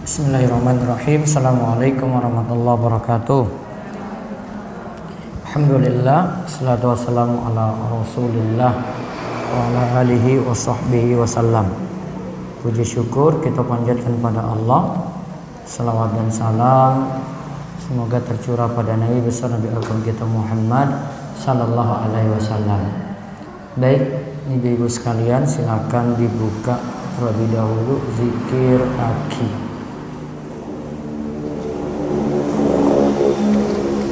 Bismillahirrahmanirrahim. Assalamualaikum warahmatullahi wabarakatuh. Alhamdulillah, salatu wassalamu ala rasulillah wa ala alihi wa sahbihi wasallam. Puji syukur kita panjatkan pada Allah. Salawat dan salam semoga tercurah pada Nabi besar Nabi Agung kita Muhammad sallallahu alaihi wasallam. Baik, ibu-ibu sekalian, silakan dibuka terlebih dahulu zikir pagi.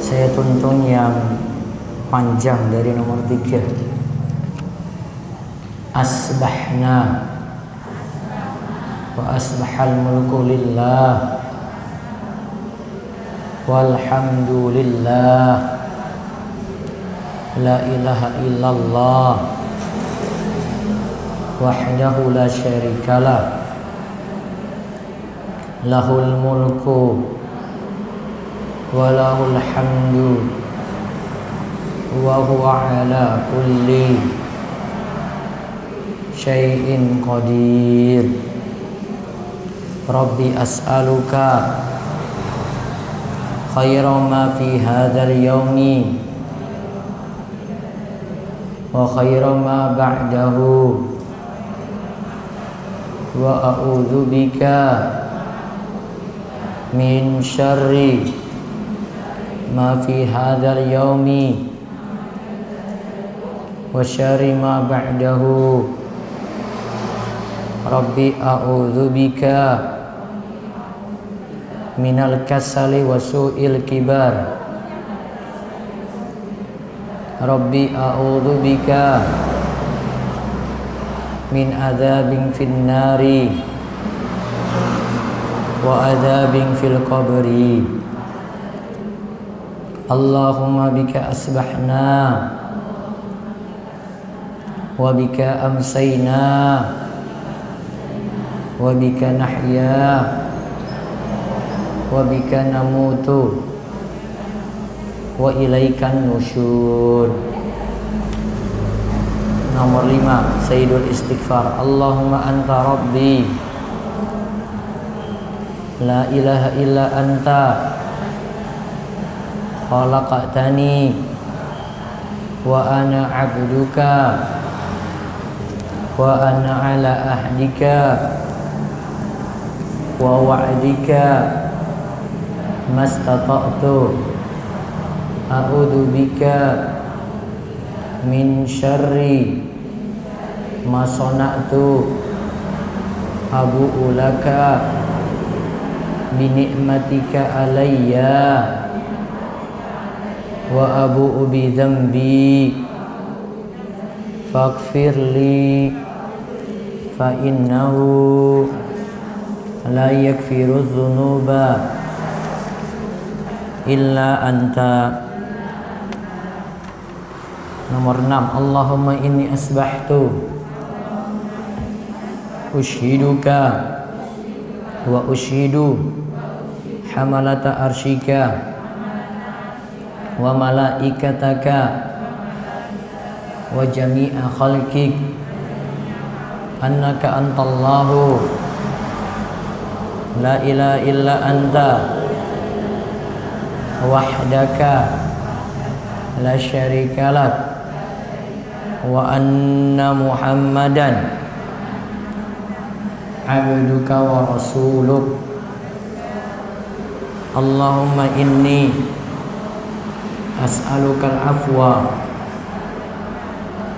Saya tuntun yang panjang dari nomor 3. Asbahna wa asbahal mulku lillah walhamdulillah la ilaha illallah wahdahu la syarikalah lahul mulku walahul hamdu wa huwa ala kulli syai'in qadir. Rabbi as'aluka khaira ma fi hadzal yaumi wa khaira ma ba'dahu wa a'udzu bika min syarri ma fi hadzal yaumi wa syarri ma ba'dahu. Rabbi a'udzu bika minal kasali wa su'il kibar. Rabbi a'udzu bika min adzabin finnari wa adzabin fil qabri. Allahumma bika asbahna wa bika amsayna wa bika nahya wa bika namutu wa ilaikan nusyur. Nomor 5, Sayyidul Istighfar. Allahumma anta rabbi la ilaha illa anta khalaqtani wa ana abduka wa ana ala ahdika wa wa'dika mastata'tu a'udzu bika min syarri ma sana'tu abu'u laka bi ni'matika alayya wa abu'u bi dzambi faghfirli fa innahu la yaghfiru dzunuba illa anta. Nomor 6, Allahumma inni asbahtu ushiduka wa ushidu hamalata arshika wa malaikataka wa jami'a khalqik annaka antallahu la ilaha illa anta wahdaka la syarikalak wa anna muhammadan abduka wa rasuluk. Allahumma inni as'alukal afwa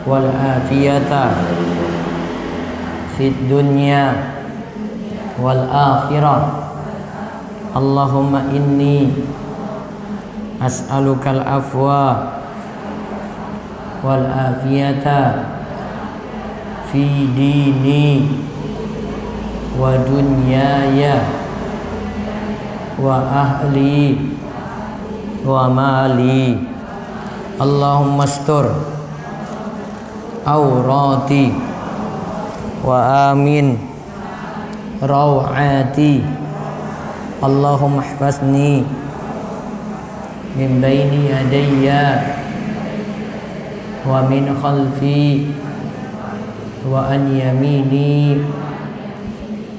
wal afiyata fid dunya wal akhirah. Allahumma inni as'alukal afwa wal afiyata fi dini wa dunyaya wa ahli wa mali. Allahumma astur awrati wa amin rawati. Allahumma ihfazni min baini yadayya wa min khalfi wa an yamini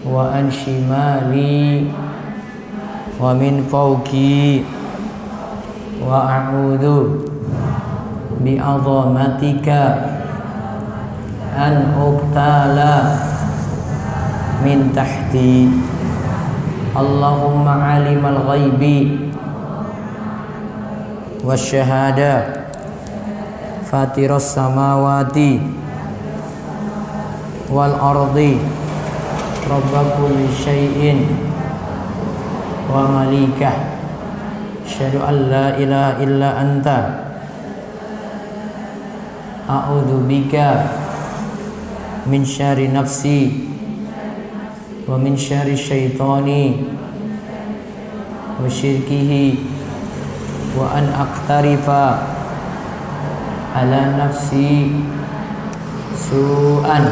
wa an shimali wa min fawqi wa a'udzu bi'azamatika an uqtala min tahti. Allahumma alimal ghaibi wasyahada fatiras samawati wal ardi rabba kulli syai'in wa malikah. Asyhadu an la ilaha illa anta a'udzu bika min syarri nafsi wa min syarri syaitani wa syirkihi wa an aqtarifa ala nafsi su'an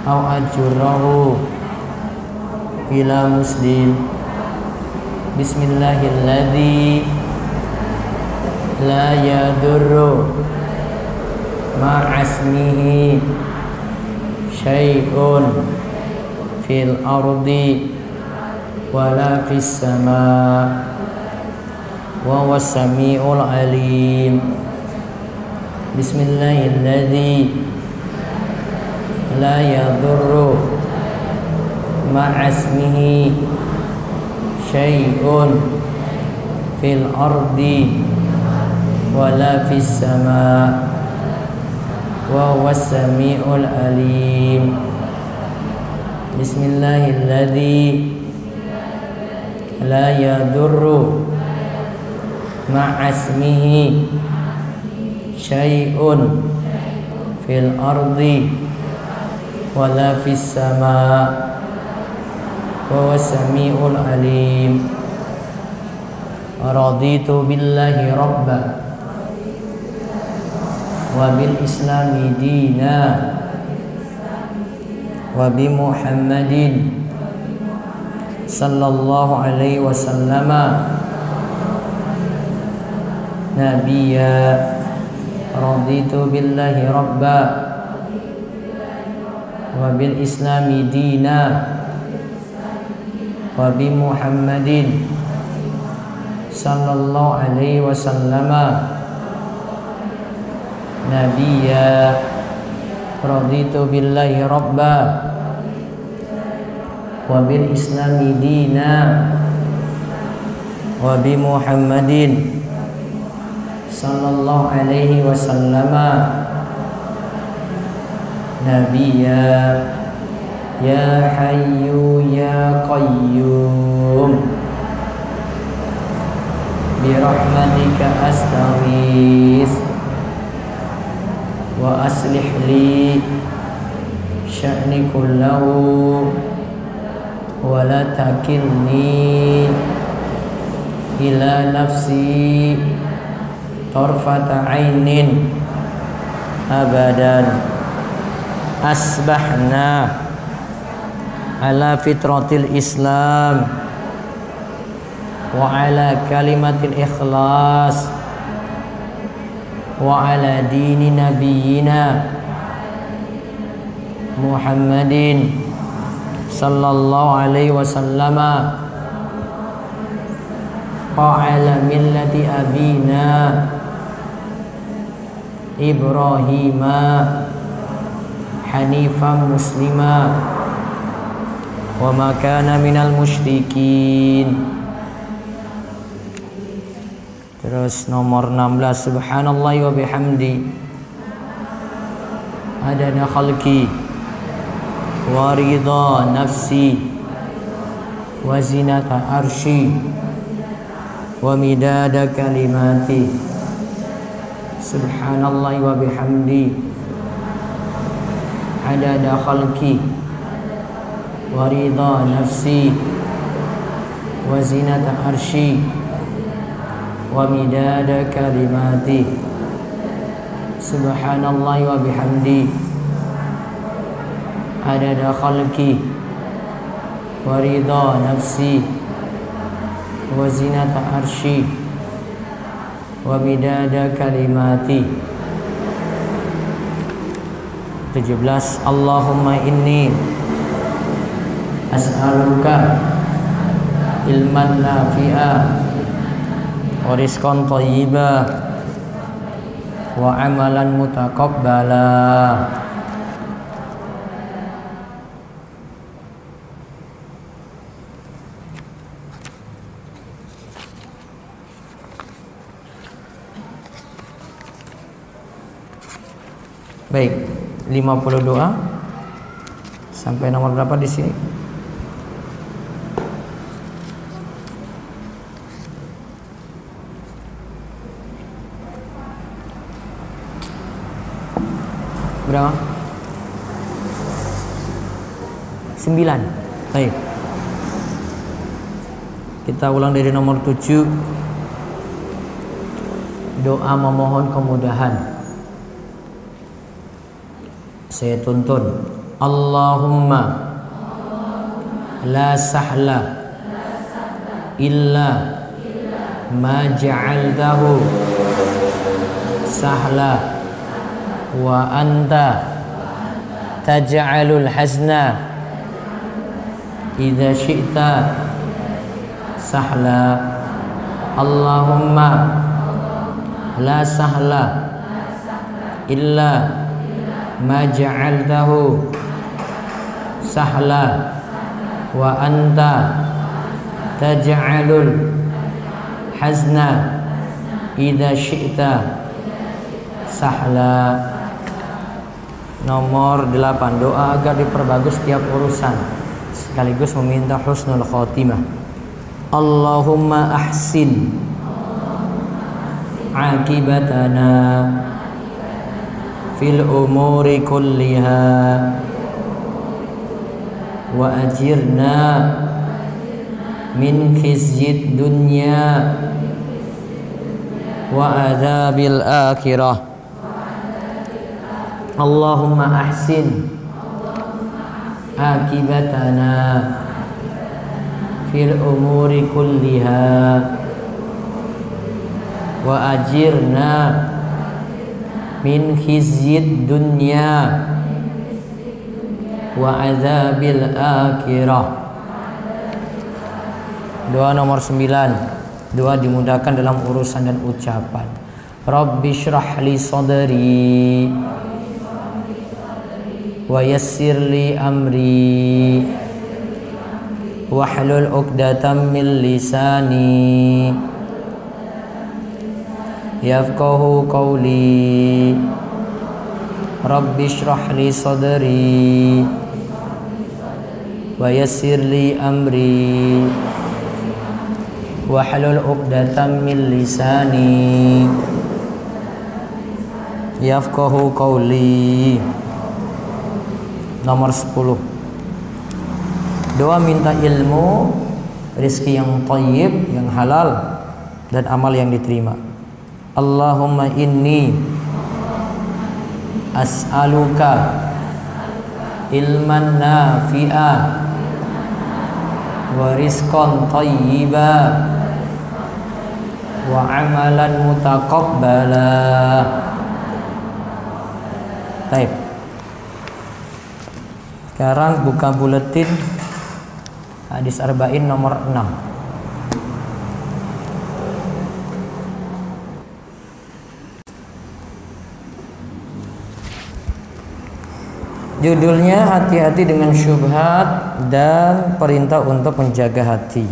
aw ajurahu ila muslim. Bismillahilladzi la yadurru ma'asmihi syai'un fil ardi wala fis sama wa huwas samiul alim. Bismillahilladzi la yadurru ma'asmihi syai'un fil ardi wala fis sama wa huwas samiul alim. Bismillahilladzi la yadurru ma'asmihi syai'un fil ardi wala fis sama wa huwas samiul alim. Raditu billahi rabba wa bil islami dina wa bi Muhammadin sallallahu alaihi wasallama nabiyya. Raditu billahi rabba wa bil islami dina wa bi Muhammadin sallallahu alaihi wasallama nabiyya. Raditu billahi rabba wa bil islami dina wa bi Muhammadin sallallahu alaihi wasallama nabiyya. Ya hayyu ya qayyum bi rahmatika astaghis wa aslih li sya'ni kullahu wa la takilni ila nafsi tarfata ainin abadan. Asbahna ala fitratil Islam wa ala kalimatil ikhlas wa ala dini nabiyyina Muhammadin sallallahu alaihi wasallama wa ala millati abina Ibrahima hanifan muslima wa ma kana minal musyrikin. Terus nomor 16, subhanallah wa bihamdi adada khalqi wa ridha nafsi wa zinata arshi wa midada kalimati. Subhanallah wa bihamdi adada khalqi wa ridha nafsi wa zinata arshi wa midada kalimati. Subhanallah wa bihamdi adada khalqi wa ridha nafsi wa zinata arshi wa midada kalimati. 17. Allahumma inni as'aluka ilman nafi'a wa rizqan thayyiba wa amalan mutaqabbala. Baik, 50 doa. Sampai nomor berapa di sini? Berapa? 9. Baik. Kita ulang dari nomor 7. Doa memohon kemudahan. Saya tuntun. Allahumma la sahla illa ma ja'altahu sahla wa anta taj'alul hazna idza syi'ta sahla. Allahumma la sahla illa ma ja'altahu sahla wa anta taj'alul hazna idza syi'ta sahla. Nomor 8, doa agar diperbagus setiap urusan sekaligus meminta husnul khotimah. Allahumma ahsin akibatana fil umuri kulliha wa ajirna min khizyid dunya wa adzabil akhirah. Allahumma ahsin akibatana fil umuri kulliha wa ajirna min khizyid dunya wa azabil akhirah. Doa nomor 9, doa dimudahkan dalam urusan dan ucapan. Rabbi shrah li sadri wa yassir li amri wahlul 'uqdatam min lisani yafqahu qawli. Rabbi shrah li sadri wa yassir li amri wahlul 'uqdatam min lisani yafqahu qawli. Nomor 10, doa minta ilmu, rezeki yang thayyib, yang halal, dan amal yang diterima. Allahumma inni as'aluka ilman nafi'a wa rizqan thayyiba wa amalan mutaqabbala. Baik. Sekarang buka buletin hadis arba'in nomor 6. Judulnya hati-hati dengan syubhat dan perintah untuk menjaga hati.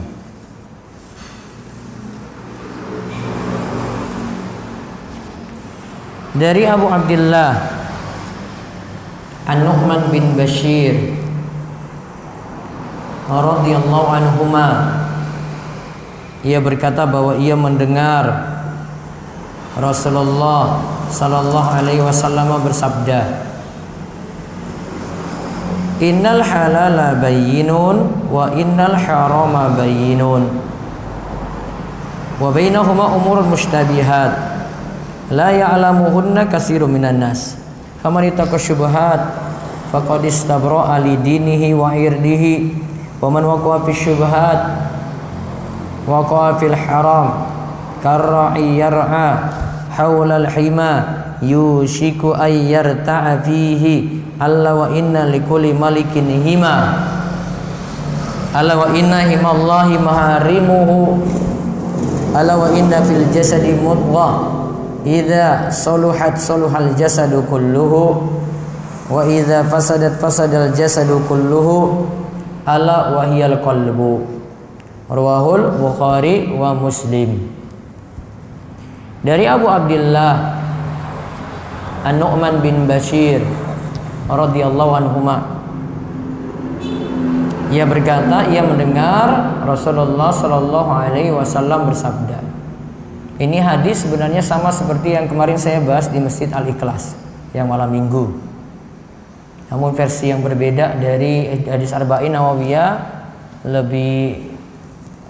Dari Abu Abdullah An-Nu'man bin Bashir radhiyallahu anhuma, ia berkata bahwa ia mendengar Rasulullah sallallahu alaihi wasallam bersabda, innal halala bayyinun wa innal harama bayyinun wa bainahuma umurun mushtabihat la ya'lamuhunna katsirun minan nas faman ittaqa syubhat faqad istabra'a li dinihi wa irdihi wa man waqa'a fi syubhat waqa'a fil haram karra'i yar'a haula al-hima yushiku ay yarta'a fihi alla wa inna likulli malikin hima. Ala wa inna himallahi maharimuhu. Ala wa inna fil jasadi mudghah idza saluhat saluhal jasadu kulluhu wa idza fasadat fasadal jasadu kulluhu. Ala wa hiyal qalbu. Rawahul Bukhari wa Muslim. Dari Abu Abdullah An-Nu'man bin Bashir radhiyallahu anhuma, ia berkata, ia mendengar Rasulullah Shallallahu Alaihi Wasallam bersabda. Ini hadis sebenarnya sama seperti yang kemarin saya bahas di Masjid Al-Ikhlas yang malam minggu. Namun versi yang berbeda dari hadis Arba'in Nawawiyah lebih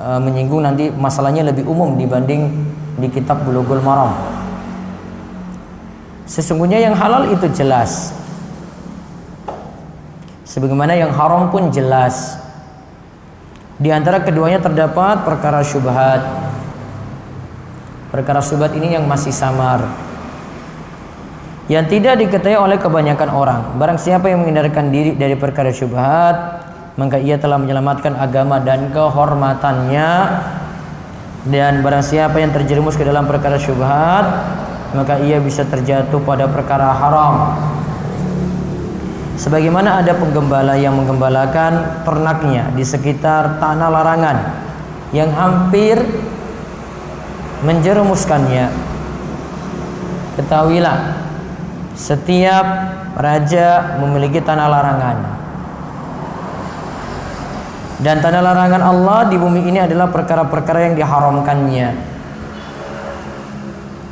menyinggung nanti masalahnya lebih umum dibanding di kitab Bulughul Maram. Sesungguhnya yang halal itu jelas, sebagaimana yang haram pun jelas. Di antara keduanya terdapat perkara syubhat. Perkara syubhat ini yang masih samar, yang tidak diketahui oleh kebanyakan orang. Barang siapa yang menghindarkan diri dari perkara syubhat, maka ia telah menyelamatkan agama dan kehormatannya. Dan barang siapa yang terjerumus ke dalam perkara syubhat, maka ia bisa terjatuh pada perkara haram. Sebagaimana ada penggembala yang menggembalakan ternaknya di sekitar tanah larangan yang hampir menjerumuskannya. Ketahuilah, setiap raja memiliki tanah larangan, dan tanah larangan Allah di bumi ini adalah perkara-perkara yang diharamkannya.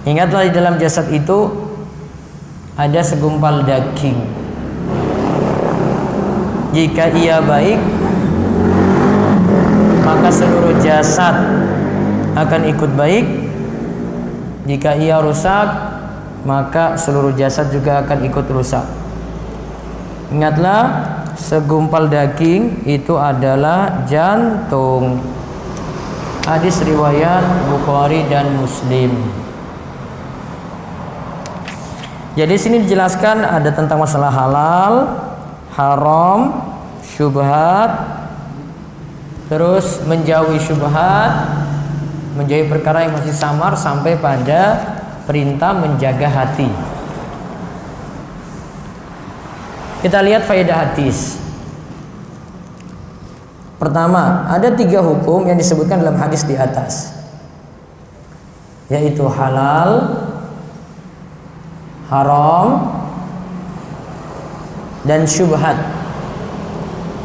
Ingatlah, di dalam jasad itu ada segumpal daging. Jika ia baik, maka seluruh jasad akan ikut baik. Jika ia rusak, maka seluruh jasad juga akan ikut rusak. Ingatlah, segumpal daging itu adalah jantung. Hadis riwayat Bukhari dan Muslim. Jadi sini dijelaskan ada tentang masalah halal, haram, syubhat, terus menjauhi syubhat, menjauhi perkara yang masih samar, sampai pada perintah menjaga hati. Kita lihat faedah hadis. Pertama, ada 3 hukum yang disebutkan dalam hadis di atas, yaitu halal, haram, dan syubhat.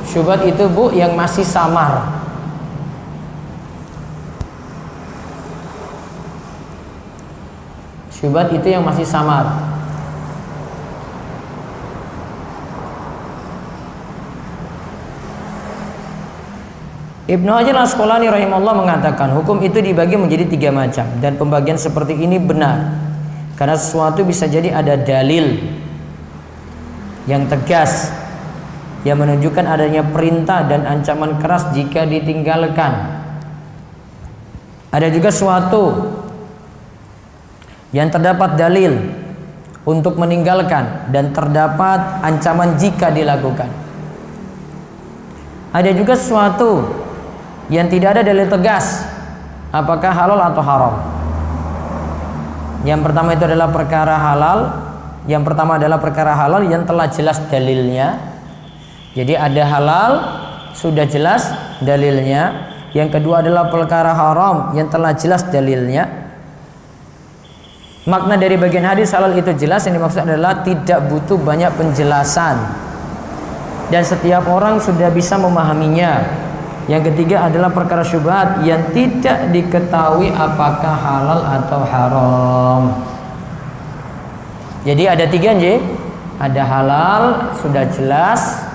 Syubhat itu, Bu, yang masih samar. Syubhat itu yang masih samar. Ibnu Hajar Al-Asqalani rahimahullah mengatakan, hukum itu dibagi menjadi 3 macam, dan pembagian seperti ini benar karena sesuatu bisa jadi ada dalil yang tegas yang menunjukkan adanya perintah dan ancaman keras jika ditinggalkan. Ada juga suatu yang terdapat dalil untuk meninggalkan dan terdapat ancaman jika dilakukan. Ada juga sesuatu yang tidak ada dalil tegas apakah halal atau haram. Yang pertama itu adalah perkara halal. Yang pertama adalah perkara halal yang telah jelas dalilnya. Jadi ada halal, sudah jelas dalilnya. Yang kedua adalah perkara haram yang telah jelas dalilnya. Makna dari bagian hadis halal itu jelas, yang dimaksud adalah tidak butuh banyak penjelasan dan setiap orang sudah bisa memahaminya. Yang ketiga adalah perkara syubhat yang tidak diketahui apakah halal atau haram. Jadi ada 3 nggih. Ada halal, sudah jelas,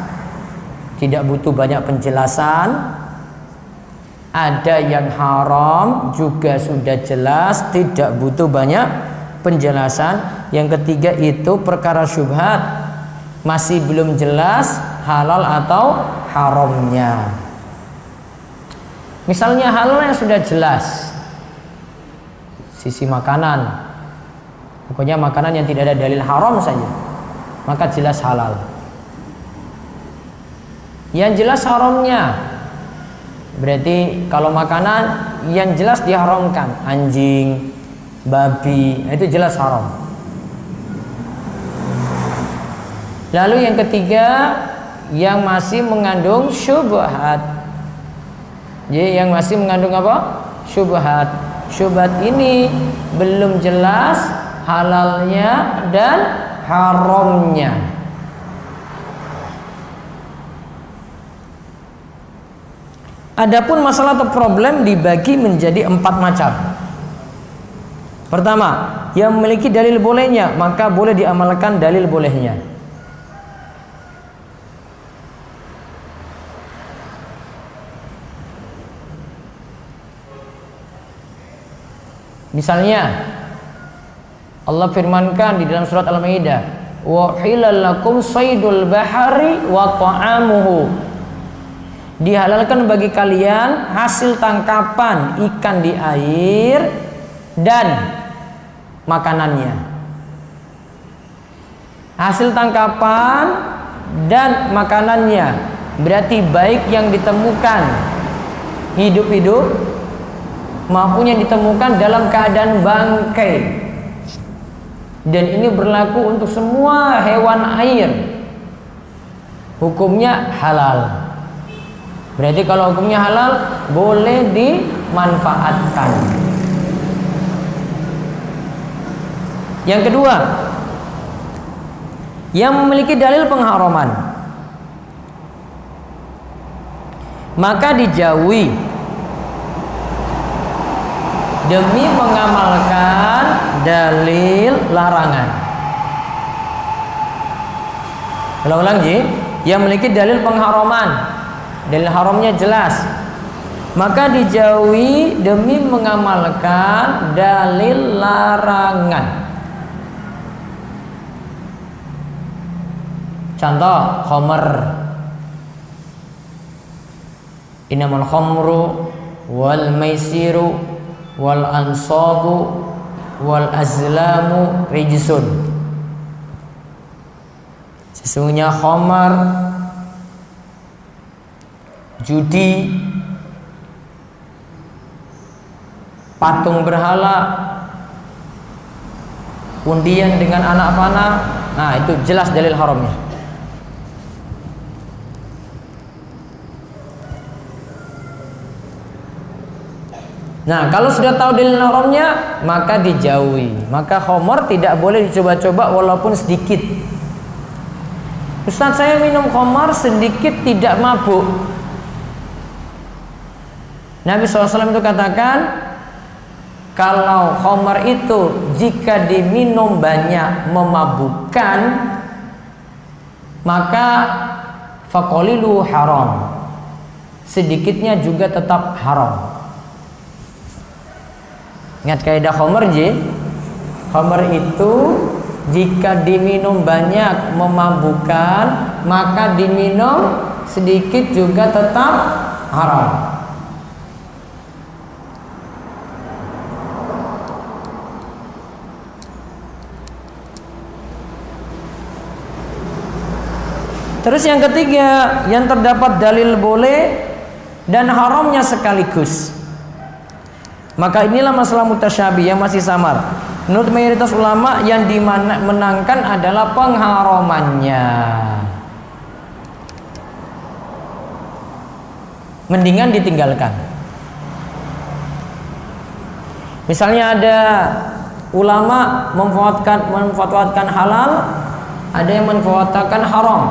tidak butuh banyak penjelasan. Ada yang haram, juga sudah jelas, tidak butuh banyak penjelasan. Yang ketiga itu perkara syubhat, masih belum jelas halal atau haramnya. Misalnya halal yang sudah jelas, sisi makanan, pokoknya makanan yang tidak ada dalil haram saja, maka jelas halal. Yang jelas haramnya, Berarti kalau makanan yang jelas diharamkan, anjing, babi, itu jelas haram. Lalu yang ketiga, yang masih mengandung syubhat. Jadi yang masih mengandung apa? Syubhat. Syubhat ini belum jelas halalnya dan haramnya. Adapun masalah atau problem dibagi menjadi 4 macam. Pertama, yang memiliki dalil bolehnya, maka boleh diamalkan dalil bolehnya. Misalnya Allah firmankan di dalam surat Al-Maidah, "Wa hilal lakum saydul bahari wa ta'amuhu." Dihalalkan bagi kalian hasil tangkapan ikan di air dan makanannya. Hasil tangkapan dan makanannya berarti baik yang ditemukan hidup-hidup maupun yang ditemukan dalam keadaan bangkai. Dan ini berlaku untuk semua hewan air. Hukumnya halal. Berarti kalau hukumnya halal, boleh dimanfaatkan. Yang kedua, yang memiliki dalil pengharaman, maka dijauhi demi mengamalkan dalil larangan. Ulang-ulang ji, yang memiliki dalil pengharaman, dalil haramnya jelas, maka dijauhi demi mengamalkan dalil larangan. Contoh, khamr. Innamal khamru wal maisiru wal ansabu wal azlamu rijsun. Sesungguhnya khamar, judi, patung berhala, undian dengan anak panah, nah itu jelas dalil haramnya. Nah, kalau sudah tahu dalil haramnya, maka dijauhi. Maka khamar tidak boleh dicoba-coba walaupun sedikit. Ustaz, saya minum khamar sedikit tidak mabuk. Nabi SAW itu katakan, kalau khamar itu jika diminum banyak memabukkan, maka faqalilu haram. Sedikitnya juga tetap haram. Ingat kaidah khamar ji. Khamar itu jika diminum banyak memabukkan, maka diminum sedikit juga tetap haram. Terus yang ketiga, yang terdapat dalil boleh dan haramnya sekaligus. Maka inilah masalah mutasyabih yang masih samar. Menurut mayoritas ulama yang dimenangkan adalah pengharamannya. Mendingan ditinggalkan. Misalnya ada ulama memfatwakan halal, ada yang memfatwakan haram.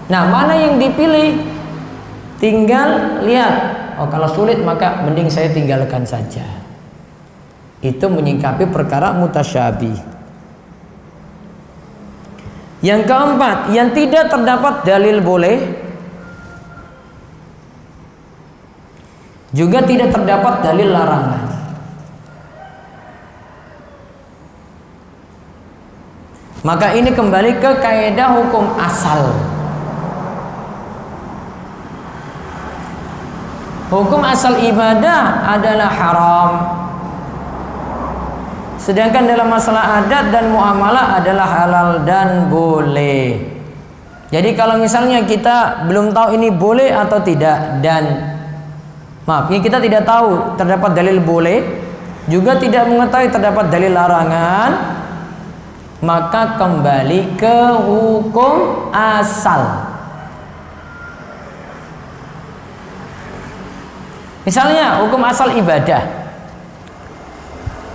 Nah, mana yang dipilih? Tinggal lihat. Oh, kalau sulit maka mending saya tinggalkan saja. Itu menyingkapi perkara mutasyabih. Yang keempat, yang tidak terdapat dalil boleh, juga tidak terdapat dalil larangan. Maka ini kembali ke kaidah hukum asal. Hukum asal ibadah adalah haram. Sedangkan dalam masalah adat dan muamalah adalah halal dan boleh. Jadi kalau misalnya kita belum tahu ini boleh atau tidak dan Maaf, ini kita tidak tahu terdapat dalil boleh, juga tidak mengetahui terdapat dalil larangan, maka kembali ke hukum asal. Misalnya hukum asal ibadah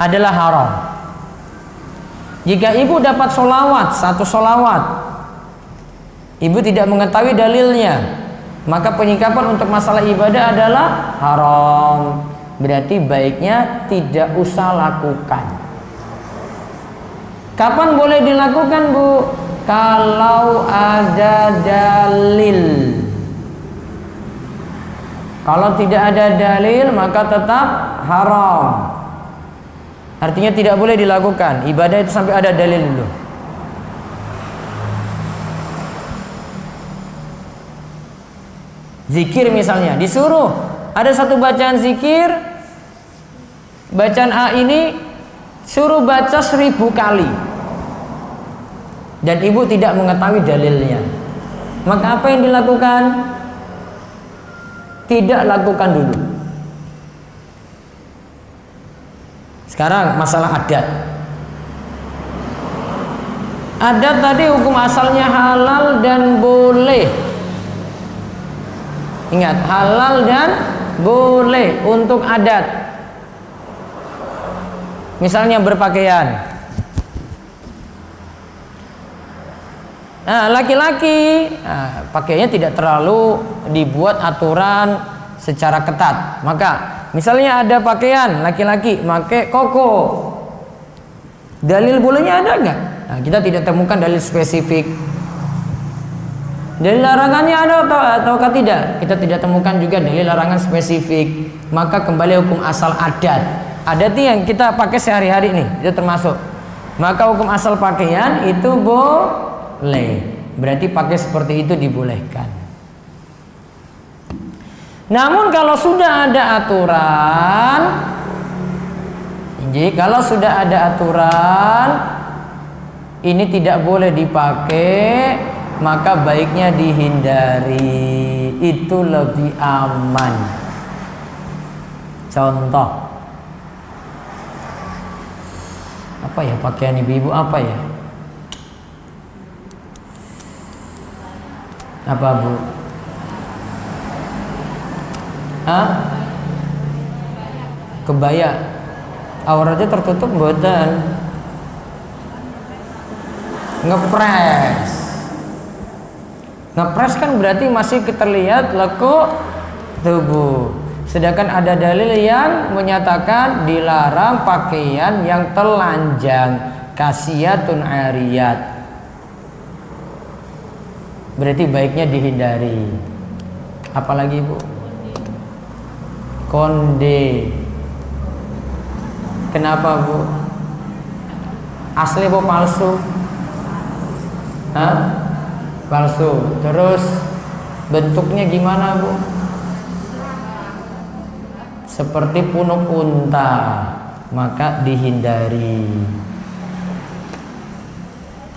adalah haram. Jika ibu dapat sholawat, satu sholawat, ibu tidak mengetahui dalilnya, maka penyikapan untuk masalah ibadah adalah haram. Berarti baiknya tidak usah lakukan. Kapan boleh dilakukan, Bu? Kalau ada dalil. Kalau tidak ada dalil, maka tetap haram. Artinya tidak boleh dilakukan ibadah itu sampai ada dalil dulu. Zikir misalnya, disuruh ada satu bacaan zikir, bacaan A ini suruh baca 1000 kali, dan ibu tidak mengetahui dalilnya, maka apa yang dilakukan? Tidak lakukan dulu. Sekarang masalah adat. Adat tadi hukum asalnya halal dan boleh. Ingat, halal dan boleh untuk adat. Misalnya berpakaian. Nah, laki-laki pakainya tidak terlalu dibuat aturan secara ketat. Maka misalnya ada pakaian laki-laki pakai koko, dalil bolehnya ada nggak? Nah, kita tidak temukan dalil spesifik. Dalil larangannya ada ataukah tidak? Kita tidak temukan juga dalil larangan spesifik. Maka kembali hukum asal adat. Adat ini yang kita pakai sehari-hari nih, itu termasuk. Maka hukum asal pakaian itu boleh. Berarti pakai seperti itu dibolehkan. Namun kalau sudah ada aturan, jadi kalau sudah ada aturan ini tidak boleh dipakai, maka baiknya dihindari. Itu lebih aman. Contoh, apa ya pakaian ibu-ibu apa ya? Apa, Bu? Kebaya. Auratnya tertutup mboten. Ngepres. Ngepres kan berarti masih terlihat lekuk tubuh. Sedangkan ada dalil yang menyatakan dilarang pakaian yang telanjang, kasiyatun ariyat. Berarti baiknya dihindari. Apalagi, Bu? Konde. Kenapa, Bu? Asli apa palsu? Palsu. Terus bentuknya gimana, Bu? Seperti punuk unta, maka dihindari.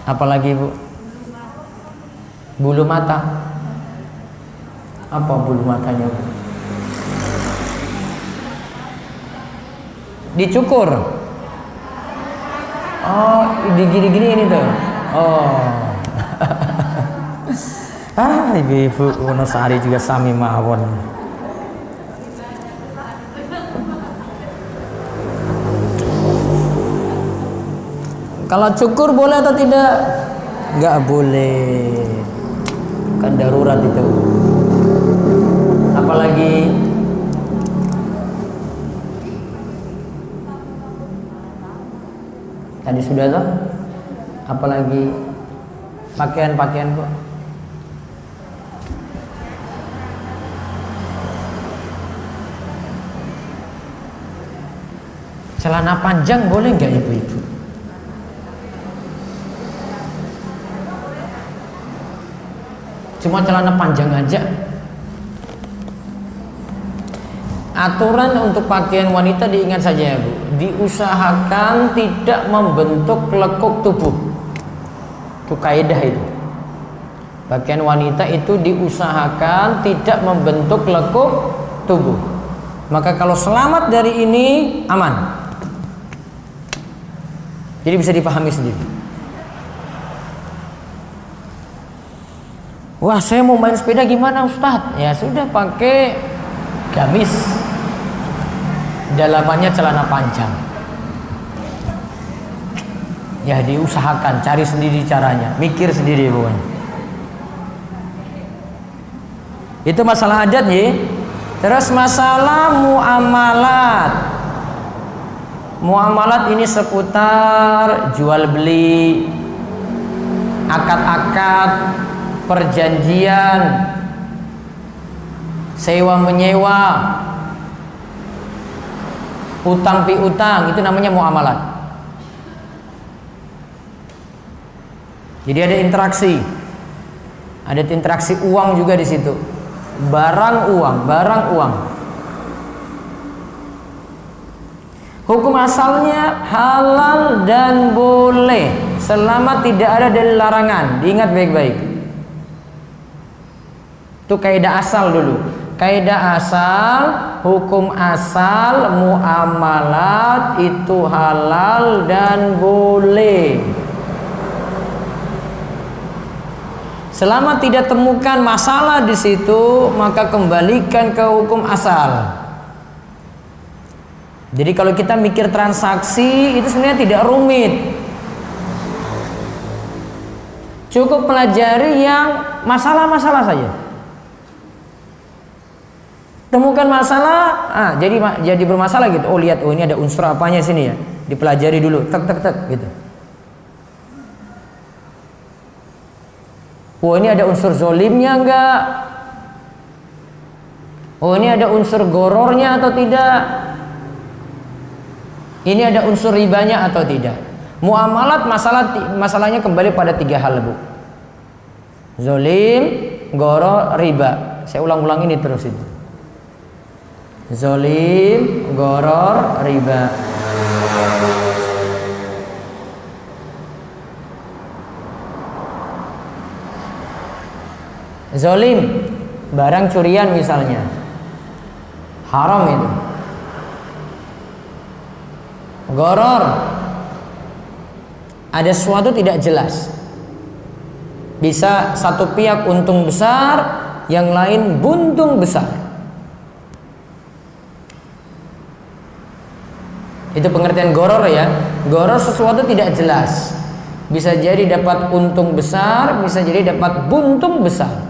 Apalagi, Bu? Bulu mata. Apa bulu matanya, Bu? Dicukur. Oh, digini-gini ini tuh. Oh. Ibu-ibu Wonosari juga sami mawon. Kalau cukur boleh atau tidak? Nggak boleh. Kan darurat itu. Apalagi tadi sudah tuh. Apalagi pakaian-pakaian kok. Celana panjang boleh nggak ibu-ibu? Cuma celana panjang aja. Aturan untuk pakaian wanita diingat saja ya, Bu. Diusahakan tidak membentuk lekuk tubuh. Itu kaidah itu. Pakaian wanita itu diusahakan tidak membentuk lekuk tubuh. Maka kalau selamat dari ini aman. Jadi bisa dipahami sendiri. Wah, saya mau main sepeda gimana Ustadz? Ya sudah, pakai gamis, dalamannya celana panjang. Ya diusahakan, cari sendiri caranya, mikir sendiri pokoknya. Itu masalah adat ya. Terus masalah muamalat. Muamalat ini seputar jual beli, akad-akad, perjanjian, sewa menyewa, utang piutang, itu namanya muamalat. Jadi ada interaksi. Ada interaksi uang juga di situ. Barang uang. Hukum asalnya halal dan boleh selama tidak ada dalil larangan. Diingat baik-baik. Itu kaidah asal dulu. Kaidah asal, hukum asal muamalat itu halal dan boleh. Selama tidak temukan masalah di situ, maka kembalikan ke hukum asal. Jadi kalau kita mikir transaksi itu sebenarnya tidak rumit. Cukup pelajari yang masalah-masalah saja. Temukan masalah, jadi bermasalah gitu. Oh lihat, oh ini ada unsur apanya sini ya. Dipelajari dulu, tek gitu. Oh ini ada unsur zolimnya enggak? Oh ini ada unsur gorornya atau tidak? Ini ada unsur ribanya atau tidak? Muamalat masalahnya kembali pada 3 hal, Bu. Zolim, goror, riba. Saya ulang-ulang ini terus itu. Zolim, goror, riba. Zolim, barang curian misalnya, haram itu. Goror, ada sesuatu tidak jelas. Bisa satu pihak untung besar, yang lain buntung besar. Itu pengertian goror ya. Goror sesuatu tidak jelas. Bisa jadi dapat untung besar, bisa jadi dapat buntung besar.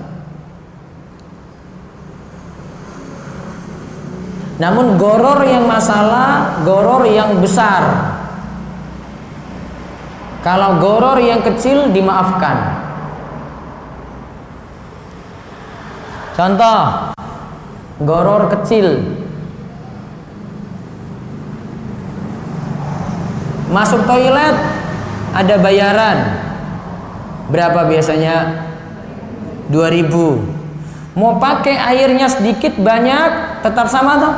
Namun goror yang masalah, goror yang besar. Kalau goror yang kecil dimaafkan. Contoh, goror kecil. Masuk toilet ada bayaran. Berapa biasanya? 2.000. Mau pakai airnya sedikit banyak tetap sama toh.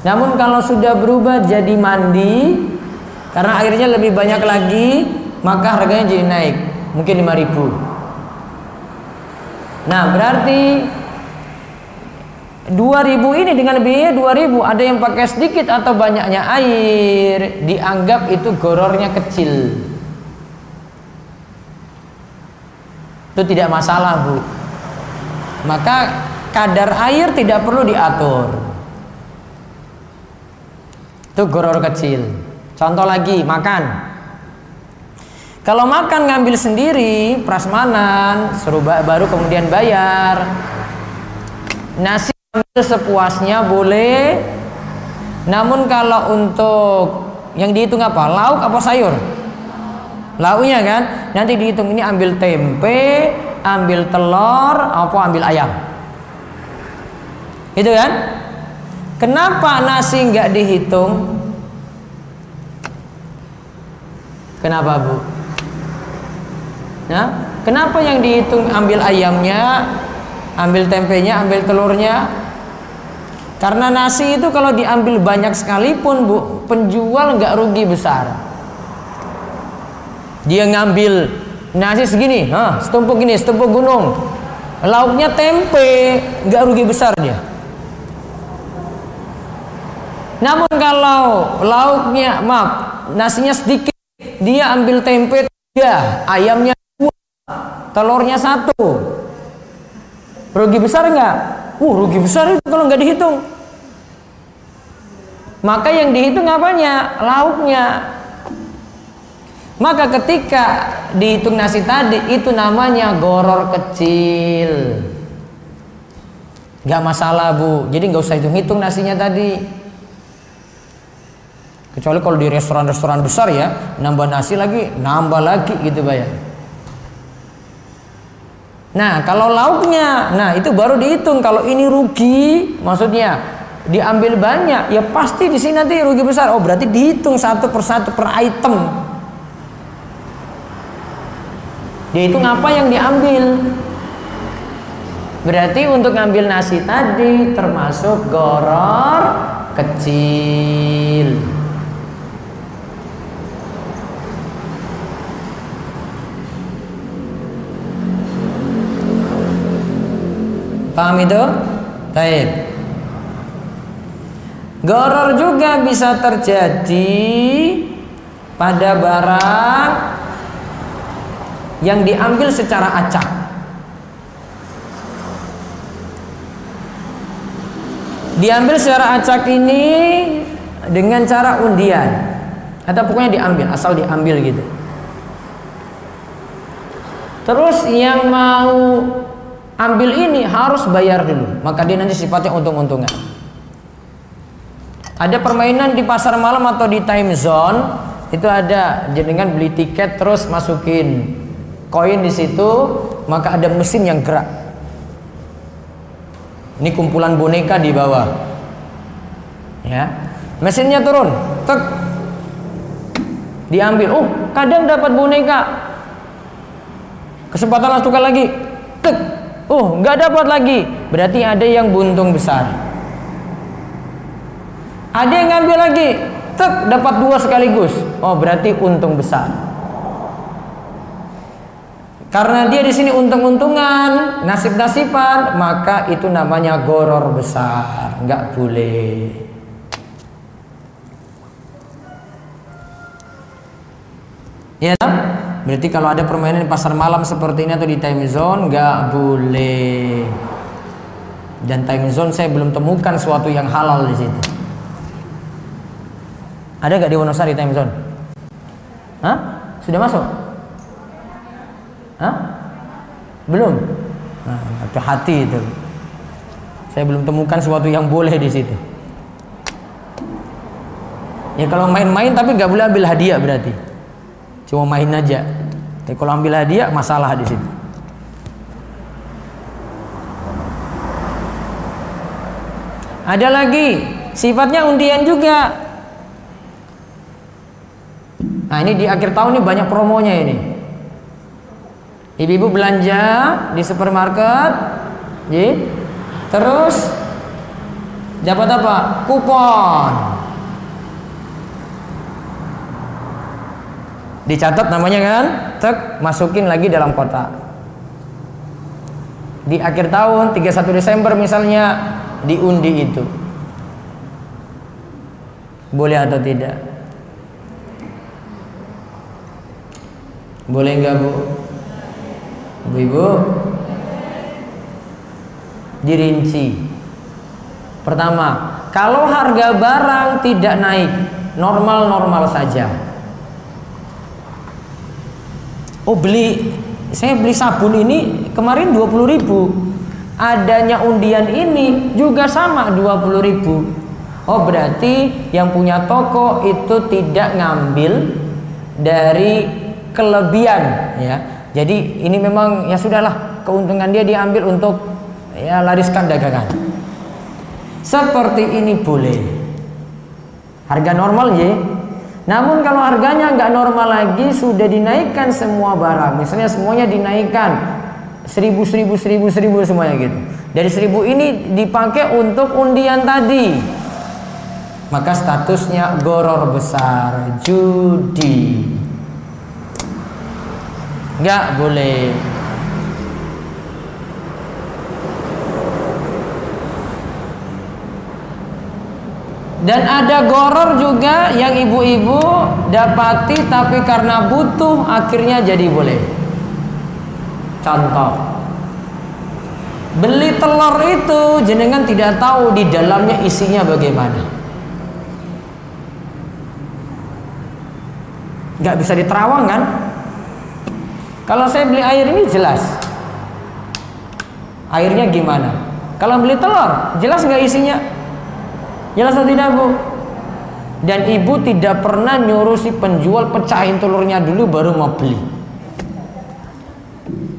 Namun kalau sudah berubah jadi mandi, karena airnya lebih banyak lagi, maka harganya jadi naik, mungkin 5.000. Nah berarti 2.000 ini dengan biaya 2.000, ada yang pakai sedikit atau banyaknya air, dianggap itu gorornya kecil. Itu tidak masalah, Bu. Maka kadar air tidak perlu diatur. Itu goror kecil. Contoh lagi, makan. Kalau makan ngambil sendiri, prasmanan, suruh baru kemudian bayar. Nasi ambil sepuasnya boleh. Namun kalau untuk yang dihitung apa? Lauk apa sayur? Lauknya kan? Nanti dihitung ini ambil tempe, ambil telur, apa ambil ayam. Gitu kan? Kenapa nasi nggak dihitung? Kenapa, Bu? Nah, kenapa yang dihitung ambil ayamnya, ambil tempenya, ambil telurnya? Karena nasi itu kalau diambil banyak sekalipun, Bu, penjual nggak rugi besar. Dia ngambil nasi segini, setumpuk gini, setumpuk gunung, lauknya tempe, nggak rugi besar dia. Namun kalau lauknya, maaf, nasinya sedikit, dia ambil tempe 3, ayamnya 2, telurnya 1, rugi besar nggak? Rugi besar itu kalau nggak dihitung. Maka yang dihitung apanya? Lauknya. Maka ketika dihitung nasi tadi, itu namanya goror kecil. Nggak masalah Bu, jadi nggak usah hitung-hitung nasinya tadi. Kecuali kalau di restoran-restoran besar ya, nambah nasi lagi, nambah lagi gitu bayar. Nah kalau lauknya, nah itu baru dihitung. Kalau ini rugi, maksudnya diambil banyak, ya pasti di sini nanti rugi besar. Oh berarti dihitung satu persatu per item. Dihitung apa yang diambil. Berarti untuk ngambil nasi tadi termasuk goror kecil. Paham itu? Baik. Goror juga bisa terjadi pada barang yang diambil secara acak. Diambil secara acak ini dengan cara undian, atau pokoknya diambil, asal diambil gitu. Terus yang mau ambil ini harus bayar dulu, maka dia nanti sifatnya untung-untungan. Ada permainan di pasar malam atau di time zone, itu ada dengan beli tiket terus masukin koin di situ, maka ada mesin yang gerak. Ini kumpulan boneka di bawah, ya, mesinnya turun, tek, diambil. Kadang dapat boneka, kesempatan langsung tukar lagi, tek, nggak dapat lagi. Berarti ada yang buntung besar. Ada yang ngambil lagi, tek, dapat 2 sekaligus. Berarti untung besar. Karena dia di sini untung-untungan, nasib-nasiban, maka itu namanya goror besar, nggak boleh. Ya, berarti kalau ada permainan di pasar malam seperti ini atau di time zone, nggak boleh. Dan time zone saya belum temukan suatu yang halal di situ. Ada nggak di Wonosari time zone? Hah? Sudah masuk? Hah? Belum? Nah, hati-hati itu. Saya belum temukan sesuatu yang boleh di situ. Ya kalau main-main tapi nggak boleh ambil hadiah berarti. Cuma main aja. Tapi kalau ambil hadiah masalah di situ. Ada lagi sifatnya undian juga. Nah ini di akhir tahun ini banyak promonya ini. Ibu-ibu belanja di supermarket, terus dapat apa? Kupon. Dicatat namanya kan, tek, masukin lagi dalam kotak. Di akhir tahun 31 Desember misalnya diundi itu. Boleh atau tidak? Boleh enggak Bu? Ibu-ibu, dirinci. Pertama, kalau harga barang tidak naik, normal-normal saja. Saya beli sabun ini kemarin 20.000. Adanya undian ini juga sama 20.000. Berarti yang punya toko itu tidak ngambil dari kelebihan, ya. Jadi ini memang ya sudahlah, keuntungan dia diambil untuk ya lariskan dagangan. Seperti ini boleh. Harga normal ya. Namun kalau harganya nggak normal lagi, sudah dinaikkan semua barang. Misalnya semuanya dinaikkan 1.000 semuanya gitu. Dari 1.000 ini dipakai untuk undian tadi. Maka statusnya goror besar, judi. Nggak boleh. Dan ada goror juga yang ibu-ibu dapati tapi karena butuh akhirnya jadi boleh. Contoh, beli telur itu jenengan tidak tahu di dalamnya isinya bagaimana. Nggak bisa diterawang kan? Kalau saya beli air ini jelas airnya gimana. Kalau beli telur jelas nggak isinya? Jelas atau tidak, Bu? Dan ibu tidak pernah nyuruh si penjual pecahin telurnya dulu baru mau beli.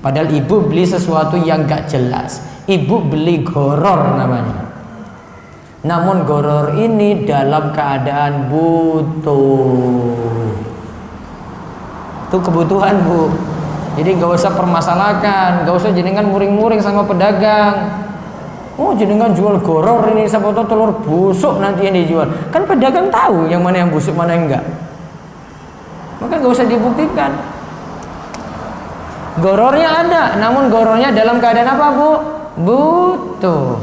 Padahal ibu beli sesuatu yang gak jelas. Ibu beli goror namanya. Namun goror ini dalam keadaan butuh. Itu kebutuhan, Bu. Jadi gak usah permasalahkan, gak usah jenengan muring-muring sama pedagang. Oh, jenengan jual goror ini, siapa tahu telur busuk nanti yang dijual. Kan pedagang tahu yang mana yang busuk, mana yang enggak. Maka gak usah dibuktikan. Gorornya ada, namun gorornya dalam keadaan apa, Bu? Butuh.